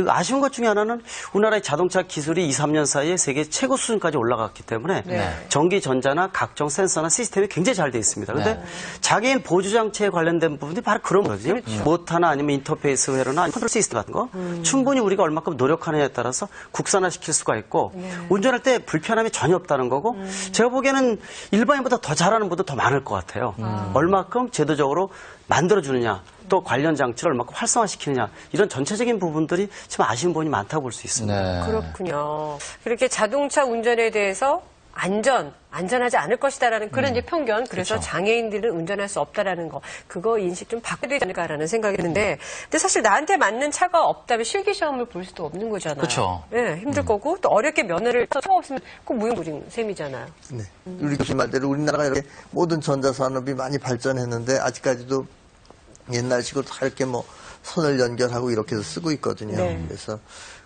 아쉬운 것 중에 하나는 우리나라의 자동차 기술이 2, 3년 사이에 세계 최고 수준까지 올라갔기 때문에 네. 전기 전자나 각종 센서나 시스템이 굉장히 잘 돼 있습니다. 그런데 장애인 보조장치에 관련된 부분이 바로 그런 거거든요. 그렇죠. 모터나 아니면 인터페이스 회로나 컨트롤 시스템 같은 거 충분히 우리가 얼마큼 노력하느냐에 따라서 국산화시킬 수가 있고 운전할 때 불편함이 전혀 없다는 거고 제가 보기에는 일반인보다 더 잘하는 분도 더 많을 것 같아요. 얼마큼 제도적으로 만들어주느냐 또 관련 장치를 얼마큼 활성화시키느냐 이런 전체적인 부분들이 지금 아쉬운 부분이 많다고 볼 수 있습니다. 네. 그렇군요. 그렇게 자동차 운전에 대해서 안전하지 않을 것이다라는 그런 이제 편견, 그래서 그렇죠. 장애인들은 운전할 수 없다라는 거, 그거 인식 좀 바꿔야 되지 않을까라는 생각이 드는데, 근데 사실 나한테 맞는 차가 없다면 실기시험을 볼 수도 없는 거잖아요. 그렇죠. 예, 힘들 거고, 또 어렵게 면허를 차가 없으면 꼭 무용부린 셈이잖아요. 네. 우리 교수님 말대로 우리나라가 이렇게 모든 전자산업이 많이 발전했는데 아직까지도 옛날식으로 다 이렇게 뭐 선을 연결하고 이렇게 해서 쓰고 있거든요. 네. 그래서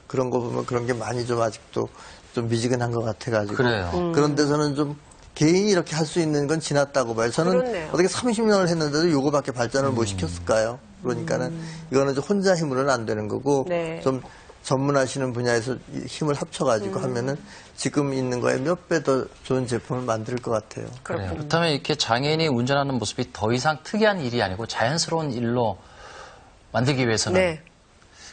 그런 거 보면 그런 게 많이 좀 아직도 좀 미지근한 것 같아가지고. 그래요. 그런 데서는 좀 개인이 이렇게 할 수 있는 건 지났다고 봐요. 저는 그렇네요. 어떻게 30년을 했는데도 요거밖에 발전을 못 시켰을까요? 그러니까는 이거는 좀 혼자 힘으로는 안 되는 거고 네. 좀 전문하시는 분야에서 힘을 합쳐가지고 하면은 지금 있는 거에 몇 배 더 좋은 제품을 만들 것 같아요. 그래요. 그렇다면 이렇게 장애인이 운전하는 모습이 더 이상 특이한 일이 아니고 자연스러운 일로 만들기 위해서는 네.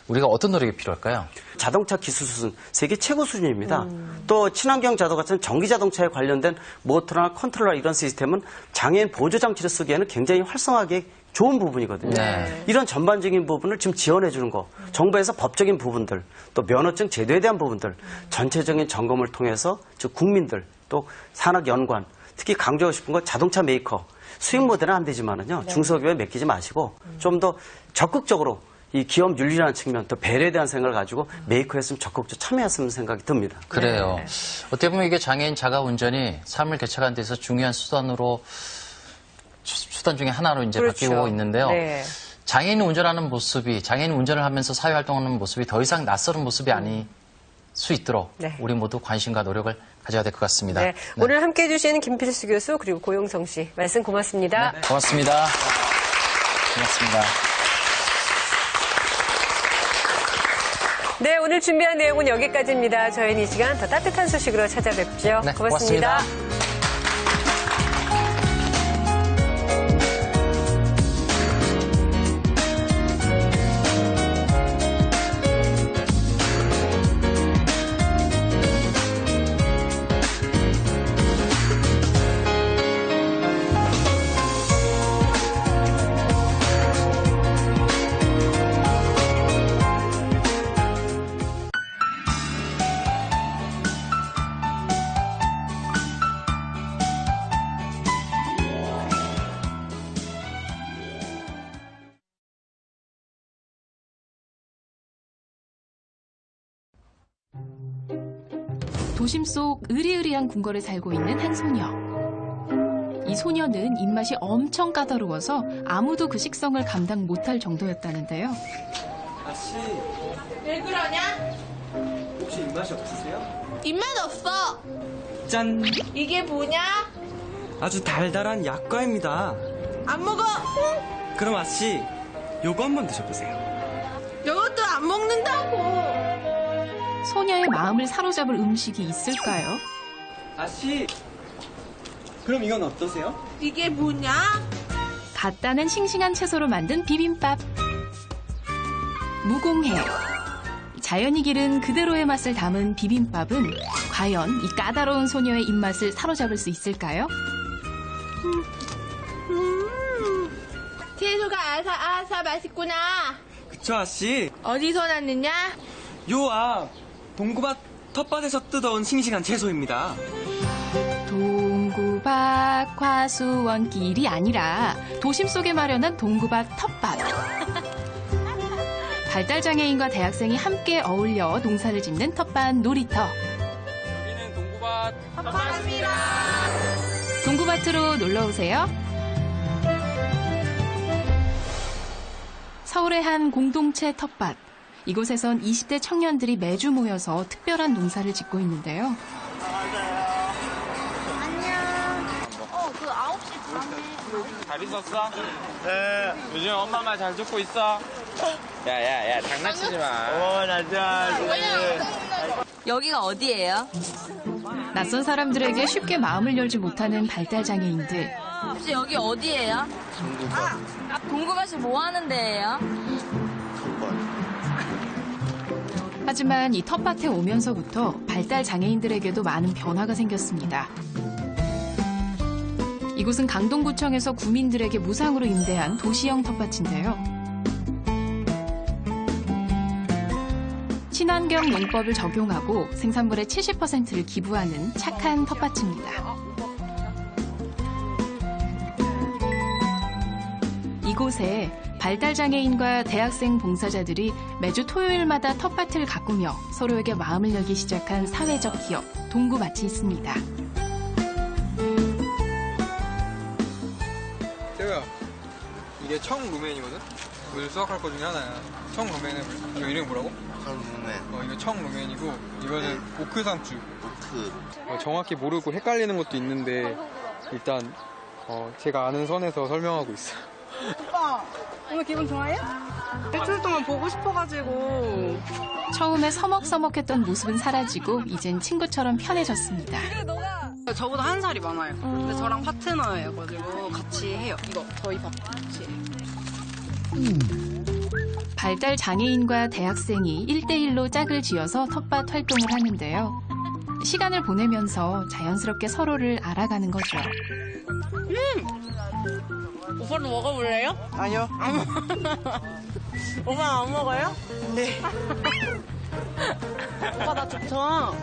우리가 어떤 노력이 필요할까요? 자동차 기술 수준 세계 최고 수준입니다. 또 친환경 자동차 같은 전기 자동차에 관련된 모터나 컨트롤러 이런 시스템은 장애인 보조 장치를 쓰기에는 굉장히 활성화하게 좋은 부분이거든요. 네. 이런 전반적인 부분을 지금 지원해 주는 거, 정부에서 법적인 부분들, 또 면허증 제도에 대한 부분들, 전체적인 점검을 통해서 즉 국민들, 또 산학연관, 특히 강조하고 싶은 건 자동차 메이커, 수익 모델은 안 되지만은요, 중소기업에 맡기지 마시고 좀 더 적극적으로 이 기업 윤리라는 측면, 또 배려에 대한 생각을 가지고 메이커였으면 적극적으로 참여했으면 생각이 듭니다. 그래요. 어떻게 보면 이게 장애인 자가 운전이 삶을 개척하는 데서 중요한 수단 중에 하나로 이제 그렇죠. 바뀌고 있는데요. 네. 장애인 운전하는 모습이, 장애인 운전을 하면서 사회 활동하는 모습이 더 이상 낯설은 모습이 아닐 수 있도록 네. 우리 모두 관심과 노력을 가져야 될 것 같습니다. 네. 오늘 함께 해주신 김필수 교수 그리고 고용성 씨 말씀 고맙습니다. 고맙습니다. 고맙습니다. 네, 오늘 준비한 내용은 여기까지입니다. 저희는 이 시간 더 따뜻한 소식으로 찾아뵙죠. 네, 고맙습니다. 고맙습니다. 도심 속 으리으리한 궁궐에 살고 있는 한 소녀. 이 소녀는 입맛이 엄청 까다로워서 아무도 그 식성을 감당 못할 정도였다는데요. 아씨, 왜 그러냐? 혹시 입맛이 없으세요? 입맛 없어. 짠! 이게 뭐냐? 아주 달달한 약과입니다. 안 먹어. 그럼 아씨, 요거 한번 드셔보세요. 이것도 안 먹는다고. 소녀의 마음을 사로잡을 음식이 있을까요? 아씨, 그럼 이건 어떠세요? 이게 뭐냐? 갓 따는 싱싱한 채소로 만든 비빔밥. 무공해. 자연이 기른 그대로의 맛을 담은 비빔밥은 과연 이 까다로운 소녀의 입맛을 사로잡을 수 있을까요? 채소가 아삭아삭 맛있구나. 그쵸 아씨? 어디서 났느냐? 요 앞 동구밭 텃밭에서 뜯어온 싱싱한 채소입니다. 동구밭 과수원길이 아니라 도심 속에 마련한 동구밭 텃밭. 발달장애인과 대학생이 함께 어울려 농사를 짓는 텃밭 놀이터. 여기는 동구밭 텃밭입니다. 동구밭으로 놀러오세요. 서울의 한 공동체 텃밭. 이곳에선 20대 청년들이 매주 모여서 특별한 농사를 짓고 있는데요. 그 9시 반에. 잘 있었어? 네. 요즘 엄마 말 잘 듣고 있어? 야야야 장난치지 마. 나자. 여기가 어디예요? 낯선 사람들에게 쉽게 마음을 열지 못하는 발달장애인들. 혹시 여기 어디예요? 동구밭이 뭐 하는 데예요? 하지만 이 텃밭에 오면서부터 발달장애인들에게도 많은 변화가 생겼습니다. 이곳은 강동구청에서 구민들에게 무상으로 임대한 도시형 텃밭인데요. 친환경 농법을 적용하고 생산물의 70%를 기부하는 착한 텃밭입니다. 이곳에 발달장애인과 대학생 봉사자들이 매주 토요일마다 텃밭을 가꾸며 서로에게 마음을 열기 시작한 사회적 기업 동구밭이 있습니다. 태우야, 이게 청루멘이거든? 오늘 수확할 거 중에 하나야. 청루멘은 이거 이름이 뭐라고? 청루멘. 이거 청루멘이고 이거는 오크상추. 정확히 모르고 헷갈리는 것도 있는데 일단 제가 아는 선에서 설명하고 있어요. 오빠, 오늘 기분 좋아요? 일주일 동안 보고 싶어가지고. 처음에 서먹서먹했던 모습은 사라지고 이젠 친구처럼 편해졌습니다. 저보다 한 살이 많아요. 근데 저랑 파트너여가지고 같이 해요. 이거 저희 밥 같이 해요. 발달 장애인과 대학생이 1대1로 짝을 지어서 텃밭 활동을 하는데요. 시간을 보내면서 자연스럽게 서로를 알아가는 거죠. 오빠도 먹어볼래요? 아니요. 오빠는 안 먹어요? 네. 오빠 나 좋죠?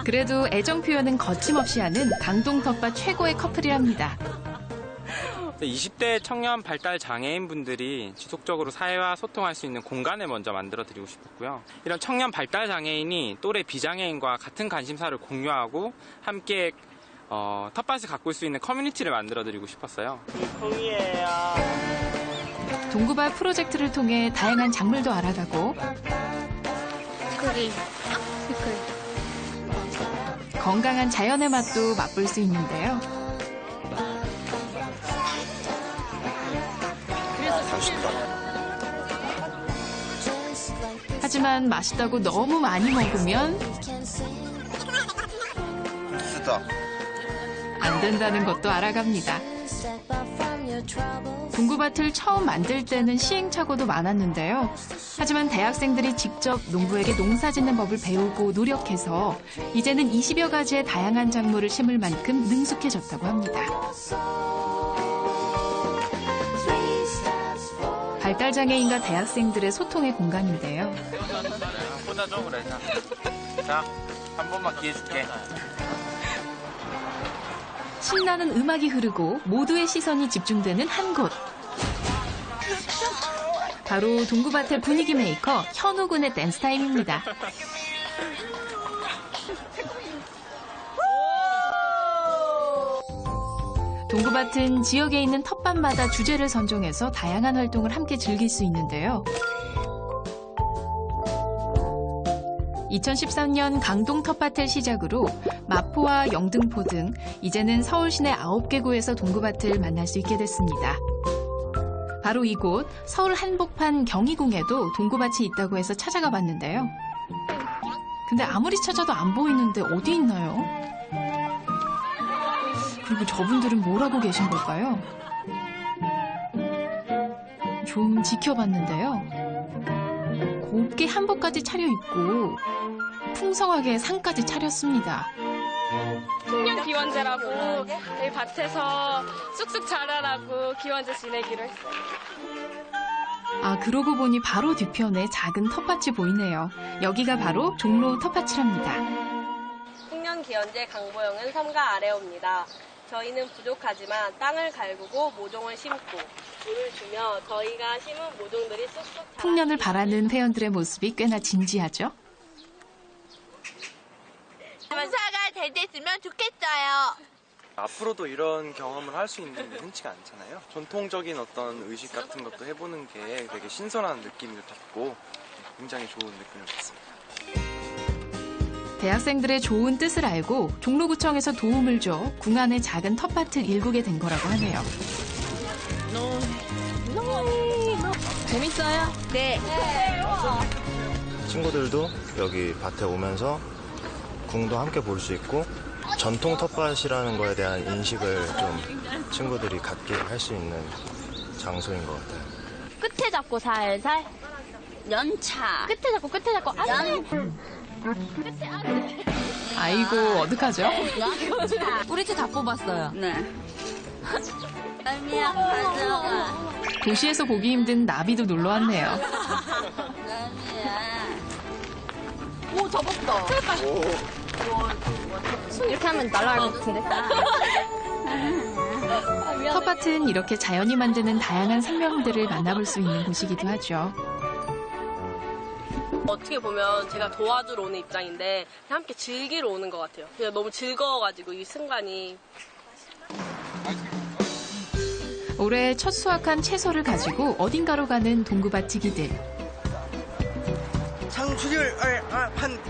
그래도 애정 표현은 거침없이 하는 강동 텃밭 최고의 커플이랍니다. 20대 청년 발달 장애인 분들이 지속적으로 사회와 소통할 수 있는 공간을 먼저 만들어 드리고 싶었고요. 이런 청년 발달 장애인이 또래 비장애인과 같은 관심사를 공유하고 함께 텃밭을 가꿀 수 있는 커뮤니티를 만들어 드리고 싶었어요. 공이에요. 동구밭 프로젝트를 통해 다양한 작물도 알아가고 건강한 자연의 맛도 맛볼 수 있는데요. 하지만 맛있다고 너무 많이 먹으면 안 된다는 것도 알아갑니다. 동구밭을 처음 만들 때는 시행착오도 많았는데요. 하지만 대학생들이 직접 농부에게 농사 짓는 법을 배우고 노력해서 이제는 20여 가지의 다양한 작물을 심을 만큼 능숙해졌다고 합니다. 발달장애인과 대학생들의 소통의 공간인데요. 보자 좀 그래. 자, 한 번만 기회 줄게. 신나는 음악이 흐르고 모두의 시선이 집중되는 한 곳. 바로 동구밭의 분위기 메이커 현우 군의 댄스 타임입니다. 동구밭은 지역에 있는 텃밭마다 주제를 선정해서 다양한 활동을 함께 즐길 수 있는데요. 2013년 강동 텃밭을 시작으로 마포와 영등포 등 이제는 서울 시내 9개 구에서 동구밭을 만날 수 있게 됐습니다. 바로 이곳 서울 한복판 경희궁에도 동구밭이 있다고 해서 찾아가 봤는데요. 근데 아무리 찾아도 안 보이는데 어디 있나요? 그리고 저분들은 뭘 하고 계신 걸까요? 좀 지켜봤는데요. 곱게 한복까지 차려입고 풍성하게 상까지 차렸습니다. 풍년 기원제라고 저희 밭에서 쑥쑥 자라라고 기원제 지내기로 했어요. 아, 그러고 보니 바로 뒤편에 작은 텃밭이 보이네요. 여기가 바로 종로 텃밭이랍니다. 풍년 기원제 강보영은 삼가 아래옵니다. 저희는 부족하지만 땅을 갈구고 모종을 심고 물을 주며 저희가 심은 모종들이 쑥쑥 풍년을 바라는 회원들의 모습이 꽤나 진지하죠? 농사가 잘 됐으면 좋겠어요. 앞으로도 이런 경험을 할 수 있는 게 흔치가 않잖아요. 전통적인 어떤 의식 같은 것도 해보는 게 되게 신선한 느낌을 받고 굉장히 좋은 느낌을 받습니다. 대학생들의 좋은 뜻을 알고 종로구청에서 도움을 줘 궁 안의 작은 텃밭을 일구게 된 거라고 하네요. 재밌어요? 네. 친구들도 여기 밭에 오면서 궁도 함께 볼 수 있고 전통 텃밭이라는 거에 대한 인식을 좀 친구들이 갖게 할 수 있는 장소인 것 같아요. 끝에 잡고 살살. 연차. 끝에 잡고 아이고, 어떡하죠? 우리 집 다 뽑았어요. 네. 아니야, 가져가. 도시에서 보기 힘든 나비도 놀러 왔네요. 아니야. 오, 접었다. 이렇게 하면 날아갈 것 같은데. 텃밭은 이렇게 자연이 만드는 다양한 생명들을 만나볼 수 있는 곳이기도 하죠. 어떻게 보면 제가 도와주러 오는 입장인데 그냥 함께 즐기러 오는 것 같아요. 그냥 너무 즐거워가지고 이 순간이. 올해 첫 수확한 채소를 가지고 어딘가로 가는 동구밭 지기들. 상추를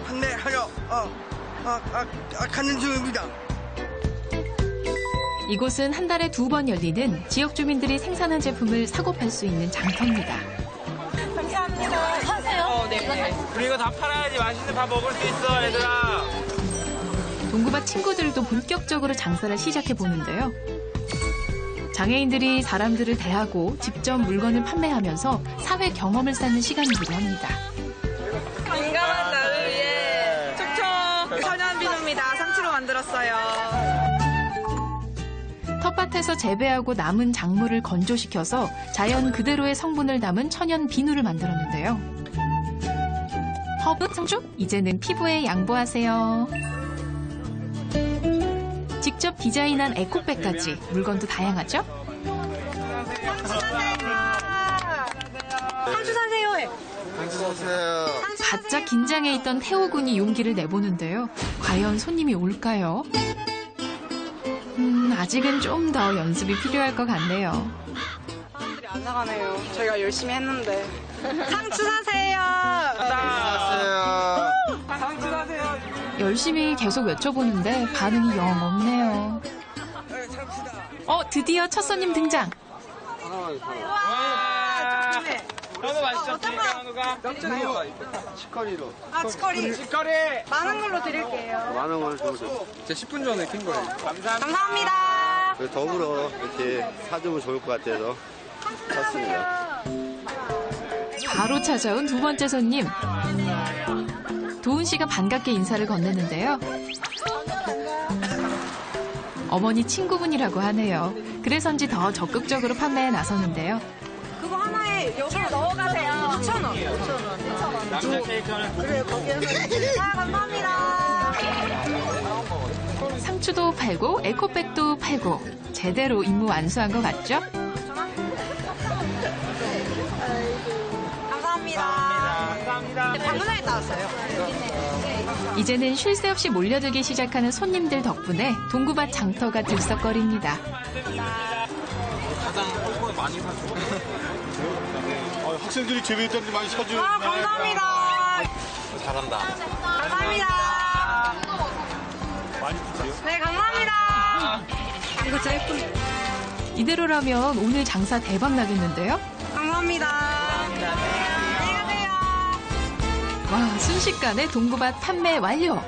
판매하러 가는 중입니다. 이곳은 한 달에 2번 열리는 지역 주민들이 생산한 제품을 사고 팔 수 있는 장터입니다. 감사합니다. 사세요? 네. 우리 이거 다 팔아야지 맛있는 밥 먹을 수 있어, 얘들아. 동구밭 친구들도 본격적으로 장사를 시작해 보는데요. 장애인들이 사람들을 대하고 직접 물건을 판매하면서 사회 경험을 쌓는 시간이기도 합니다. 민감한 나를 위해 촉촉 천연 비누입니다. 상추로 만들었어요. 텃밭에서 재배하고 남은 작물을 건조시켜서 자연 그대로의 성분을 담은 천연 비누를 만들었는데요. 허브, 상추, 이제는 피부에 양보하세요. 직접 디자인한 에코백까지 물건도 다양하죠? 상추 사세요. 상추 사세요. 바짝 긴장해 있던 태호 군이 용기를 내보는데요. 과연 손님이 올까요? 아직은 좀 더 연습이 필요할 것 같네요. 사람들이 안 나가네요. 저희가 열심히 했는데. 상추 사세요. 사세요. 상추 사세요. 열심히 계속 외쳐보는데 반응이 영 없네요. 드디어 첫 손님 등장. 현우 맛있죠? 현우가? 치커리로. 치커리. 많은 걸로 드릴게요. 많은 걸 주세요. 제 10분 전에 킨 거예요. 감사합니다. 더불어 이렇게 사주면 좋을 것 같아서 샀습니다. 바로 찾아온 두 번째 손님. 도훈 씨가 반갑게 인사를 건네는데요. 어머니 친구분이라고 하네요. 그래서인지 더 적극적으로 판매에 나서는데요. 그거 하나에 여기에 넣어가세요. 6,000원. 5,000원. 남자 케이크 하나. 그래, 거기에서. 감사합니다. 상추도 팔고 에코백도 팔고 제대로 임무 완수한 것 같죠? 감사합니다. 방금 전에 나왔어요. 이제는 쉴 새 없이 몰려들기 시작하는 손님들 덕분에 동구밭 장터가 들썩거립니다. 가장 holco에 많이 사주고. 학생들이 재배했다는데 많이 사주네. 감사합니다. 잘한다. 감사합니다. 많이 주세요. 네, 감사합니다. 이거 제일 예쁜데. 이대로라면 오늘 장사 대박 나겠는데요? 감사합니다. 안녕히 가세요. 와, 순식간에 동구밭 판매 완료!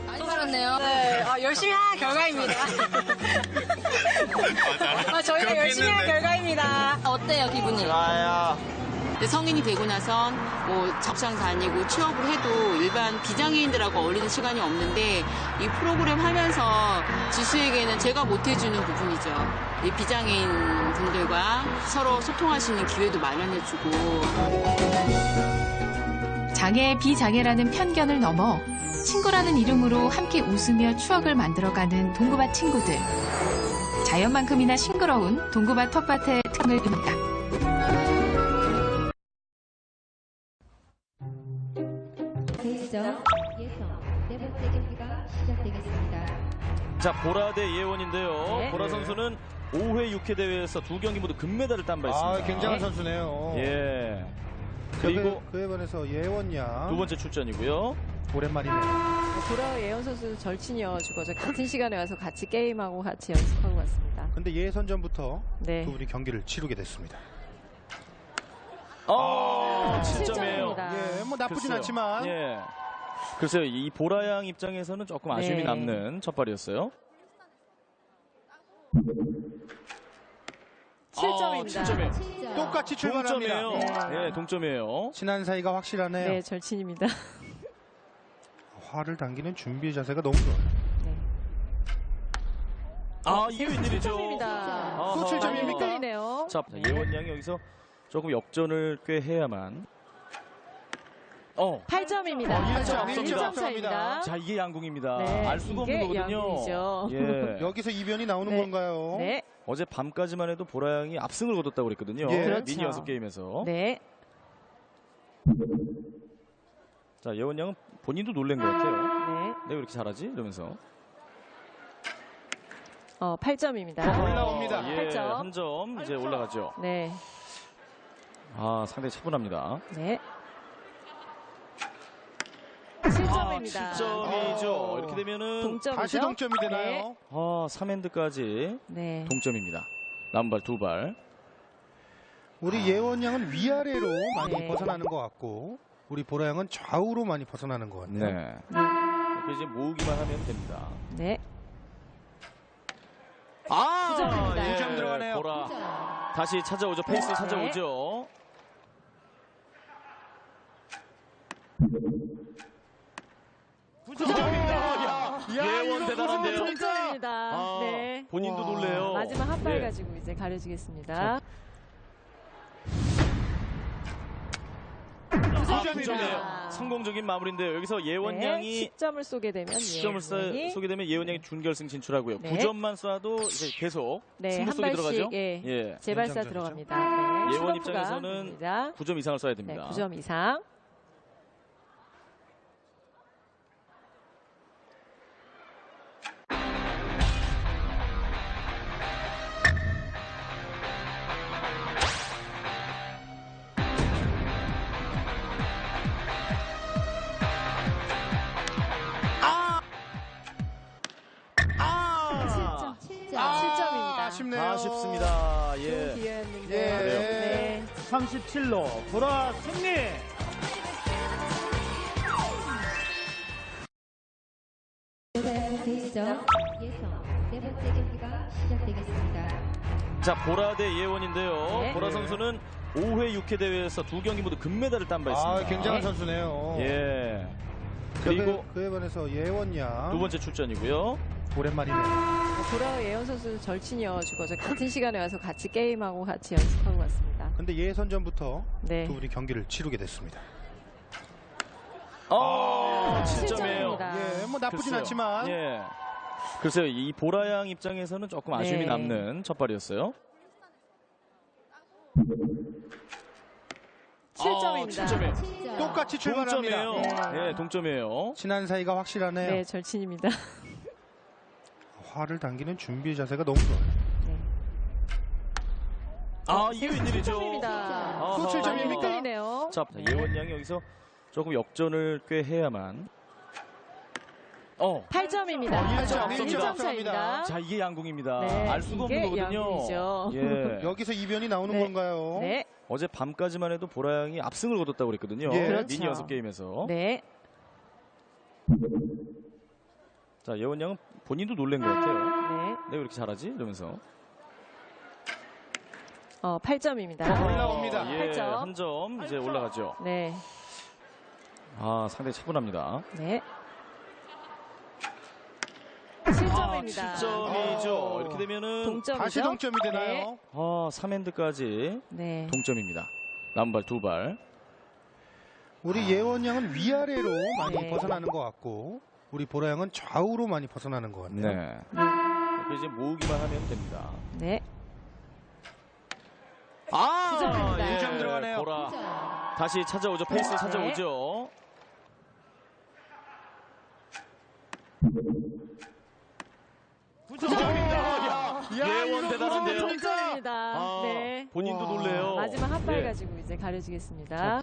많이 팔았네요. 네, 열심히 한 결과입니다. 저희가 열심히 한 결과입니다. 어때요, 기분이? 좋아요. 성인이 되고 나선 뭐 직장 다니고 취업을 해도 일반 비장애인들하고 어울리는 시간이 없는데 이 프로그램 하면서 지수에게는 제가 못 해주는 부분이죠. 이 비장애인 분들과 서로 소통할 수 있는 기회도 마련해주고. 장애, 비장애라는 편견을 넘어 친구라는 이름으로 함께 웃으며 추억을 만들어가는 동구밭 친구들. 자연만큼이나 싱그러운 동구밭 텃밭의 특징을 듭니다. 네 번째 경기가 시작되겠습니다. 자, 보라 대 예원인데요. 네. 보라 선수는 5회 6회 대회에서 2경기 모두 금메달을 딴 바 있습니다. 굉장한 선수네요. 예. 그리고 그에 반해서 예원 양. 두 번째 출전이고요. 오랜만이네요. 보라와 예원 선수는 절친이어가지고 같은 시간에 와서 같이 게임하고 같이 연습하고 왔습니다. 근데 예선전부터 네. 두 분이 경기를 치르게 됐습니다. 진점이에요. 예, 뭐 나쁘진 글쎄요. 않지만. 예. 글쎄요, 이 보라 양 입장에서는 조금 아쉬움이 네. 남는 첫 발이었어요. 7점입니다. 7점이에요. 똑같이 출발합니다. 동점이에요. 네, 동점이에요. 친한 사이가 확실하네요. 네, 절친입니다. 화를 당기는 준비 자세가 너무 좋아요. 이게 웬일이죠? 7점입니다. 또 7점입니까? 헷갈리네요. 자, 예원 양이 여기서 조금 역전을 꽤 해야만. 8점입니다. 1점 앞섭니다. 1점 차입니다. 자, 이게 양궁입니다. 네, 알 수가 이게 없는 거거든요. 양궁이죠. 예. 여기서 이변이 나오는 네. 건가요? 네. 어제 밤까지만 해도 보라 양이 압승을 거뒀다고 그랬거든요. 예. 그렇죠. 미니 연습 게임에서. 네. 자, 예원 양은 본인도 놀란 것 같아요. 네. 내가 왜 이렇게 잘하지? 이러면서. 8점입니다. 올라옵니다. 예, 8점. 한 점 이제 올라가죠. 네. 아, 상당히 차분합니다. 네. 7점입니다. 7점이죠. 이렇게 되면은 동점이죠? 다시 동점이 되나요? 네. 3엔드까지 네. 동점입니다. 남은 발 2발. 우리 예원 양은 위아래로 많이 네. 벗어나는 것 같고 우리 보라 양은 좌우로 많이 벗어나는 것 같네요. 네. 이렇게 이제 모으기만 하면 됩니다. 네. 아! 9점입니다. 예, 9점 들어가네요. 보라. 다시 찾아오죠. 페이스 네. 찾아오죠. 예원 대단한데요. 동점입니다. 아, 네. 본인도 놀래요. 마지막 한 발 예. 가지고 이제 가려지겠습니다. 9점이네요. 성공적인 마무리인데요. 여기서 예원 네, 양이 10점을 쏘게 되면 10점을 쏘게 되면 예원 양이 준결승 진출하고요. 네. 9점만 쏴도 이제 계속 네, 승부 한 속에 발씩 들어가죠. 예, 재발사 연장전이죠. 들어갑니다. 네, 예원 슈퍼프가 입장에서는 됩니다. 9점 이상을 쏴야 네, 됩니다. 9점 이상. 아! 7점입니다. 아쉽네요. 아쉽습니다. 좋은 예. 기회였는데. 예. 네. 37로 보라 승리. 대전 예선 네 번째 경기가 시작되겠습니다. 자, 보라 대 예원인데요. 네. 보라 선수는 5회 6회 대회에서 2경기 모두 금메달을 딴 바 있습니다. 아, 굉장한 선수네요. 예. 그리고 그에 반해서 예원 양 두 번째 출전이고요. 오랜만이네요. 보라 예원 선수 절친이어가지고 어제 같은 시간에 와서 같이 게임하고 같이 연습하고 왔습니다. 근데 예선전부터 네. 두 분이 경기를 치르게 됐습니다. 7점이에요. 네. 예, 뭐 나쁘진 글쎄요. 않지만 예. 글쎄요, 이 보라 양 입장에서는 조금 아쉬움이 네. 남는 첫 발이었어요. 7점입니다. 7점이에요. 똑같이 출발합니다. 동점이에요. 예, 동점이에요. 친한 사이가 확실하네요. 네, 절친입니다. 화를 당기는 준비 자세가 너무 좋아요. 아, 이게 웬일이죠? 7점입니다. 또 7점입니까? 틀리네요. 자, 예원 양이 여기서 조금 역전을 꽤 해야만. 8점입니다. 1점 1점 차입니다. 자, 이게 양궁입니다. 네, 알 수가 이게 없는 거거든요. 양궁이죠. 예. 여기서 이변이 나오는 네. 건가요? 네. 어제 밤까지만 해도 보라 양이 압승을 거뒀다고 그랬거든요. 예. 그렇죠. 미니 연습 게임에서. 네. 자, 예원 양은 본인도 놀란 것 같아요. 네. 내가 왜 이렇게 잘하지? 이러면서. 8점입니다. 올라옵니다. 예, 8점. 한 점 이제 올라가죠. 네. 아, 상당히 차분합니다. 네. 7점입니다. 7점이죠. 이렇게 되면은 동점이죠? 다시 동점이 되나요? 네. 3엔드까지 네. 동점입니다. 남은 발 2발. 우리 예원 양은 위아래로 많이 네. 벗어나는 것 같고 우리 보라 양은 좌우로 많이 벗어나는 것 같네요. 네. 이렇게 이제 모으기만 하면 됩니다. 네. 아! 9점입니다. 예, 9점 들어가네요. 보라. 다시 찾아오죠. 페이스 찾아오죠. 예원 대단한데요. 동점입니다. 아, 네. 본인도 놀래요. 마지막 한 발 예. 가지고 이제 가려지겠습니다.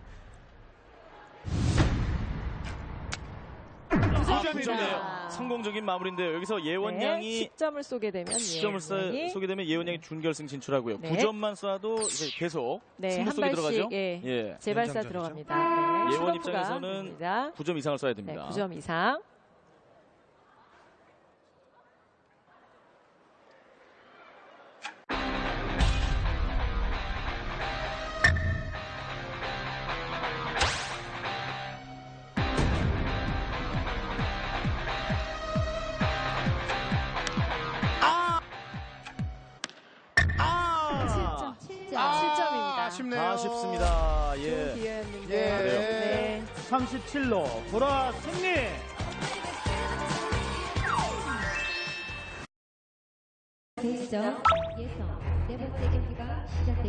9점이네요. 성공적인 마무리인데요. 여기서 예원 네, 양이 10점을 쏘게 되면 10점을 쏘게 되면 예원 양이 준결승 진출하고요. 네. 9점만 쏴도 이제 계속 네, 승부 한 속에 발씩 들어가죠. 예, 재발사 연장전이죠. 들어갑니다. 네, 예원 슈퍼프가 입장에서는 됩니다. 9점 이상을 쏴야 네, 됩니다. 9점 이상. 아, 7점입니다. 아쉽네요. 아쉽습니다. 예. 좋은 기회였는데. 예. 네. 37로 보라 승리. 대전 예선 네 번째 경기가 시작됩니다.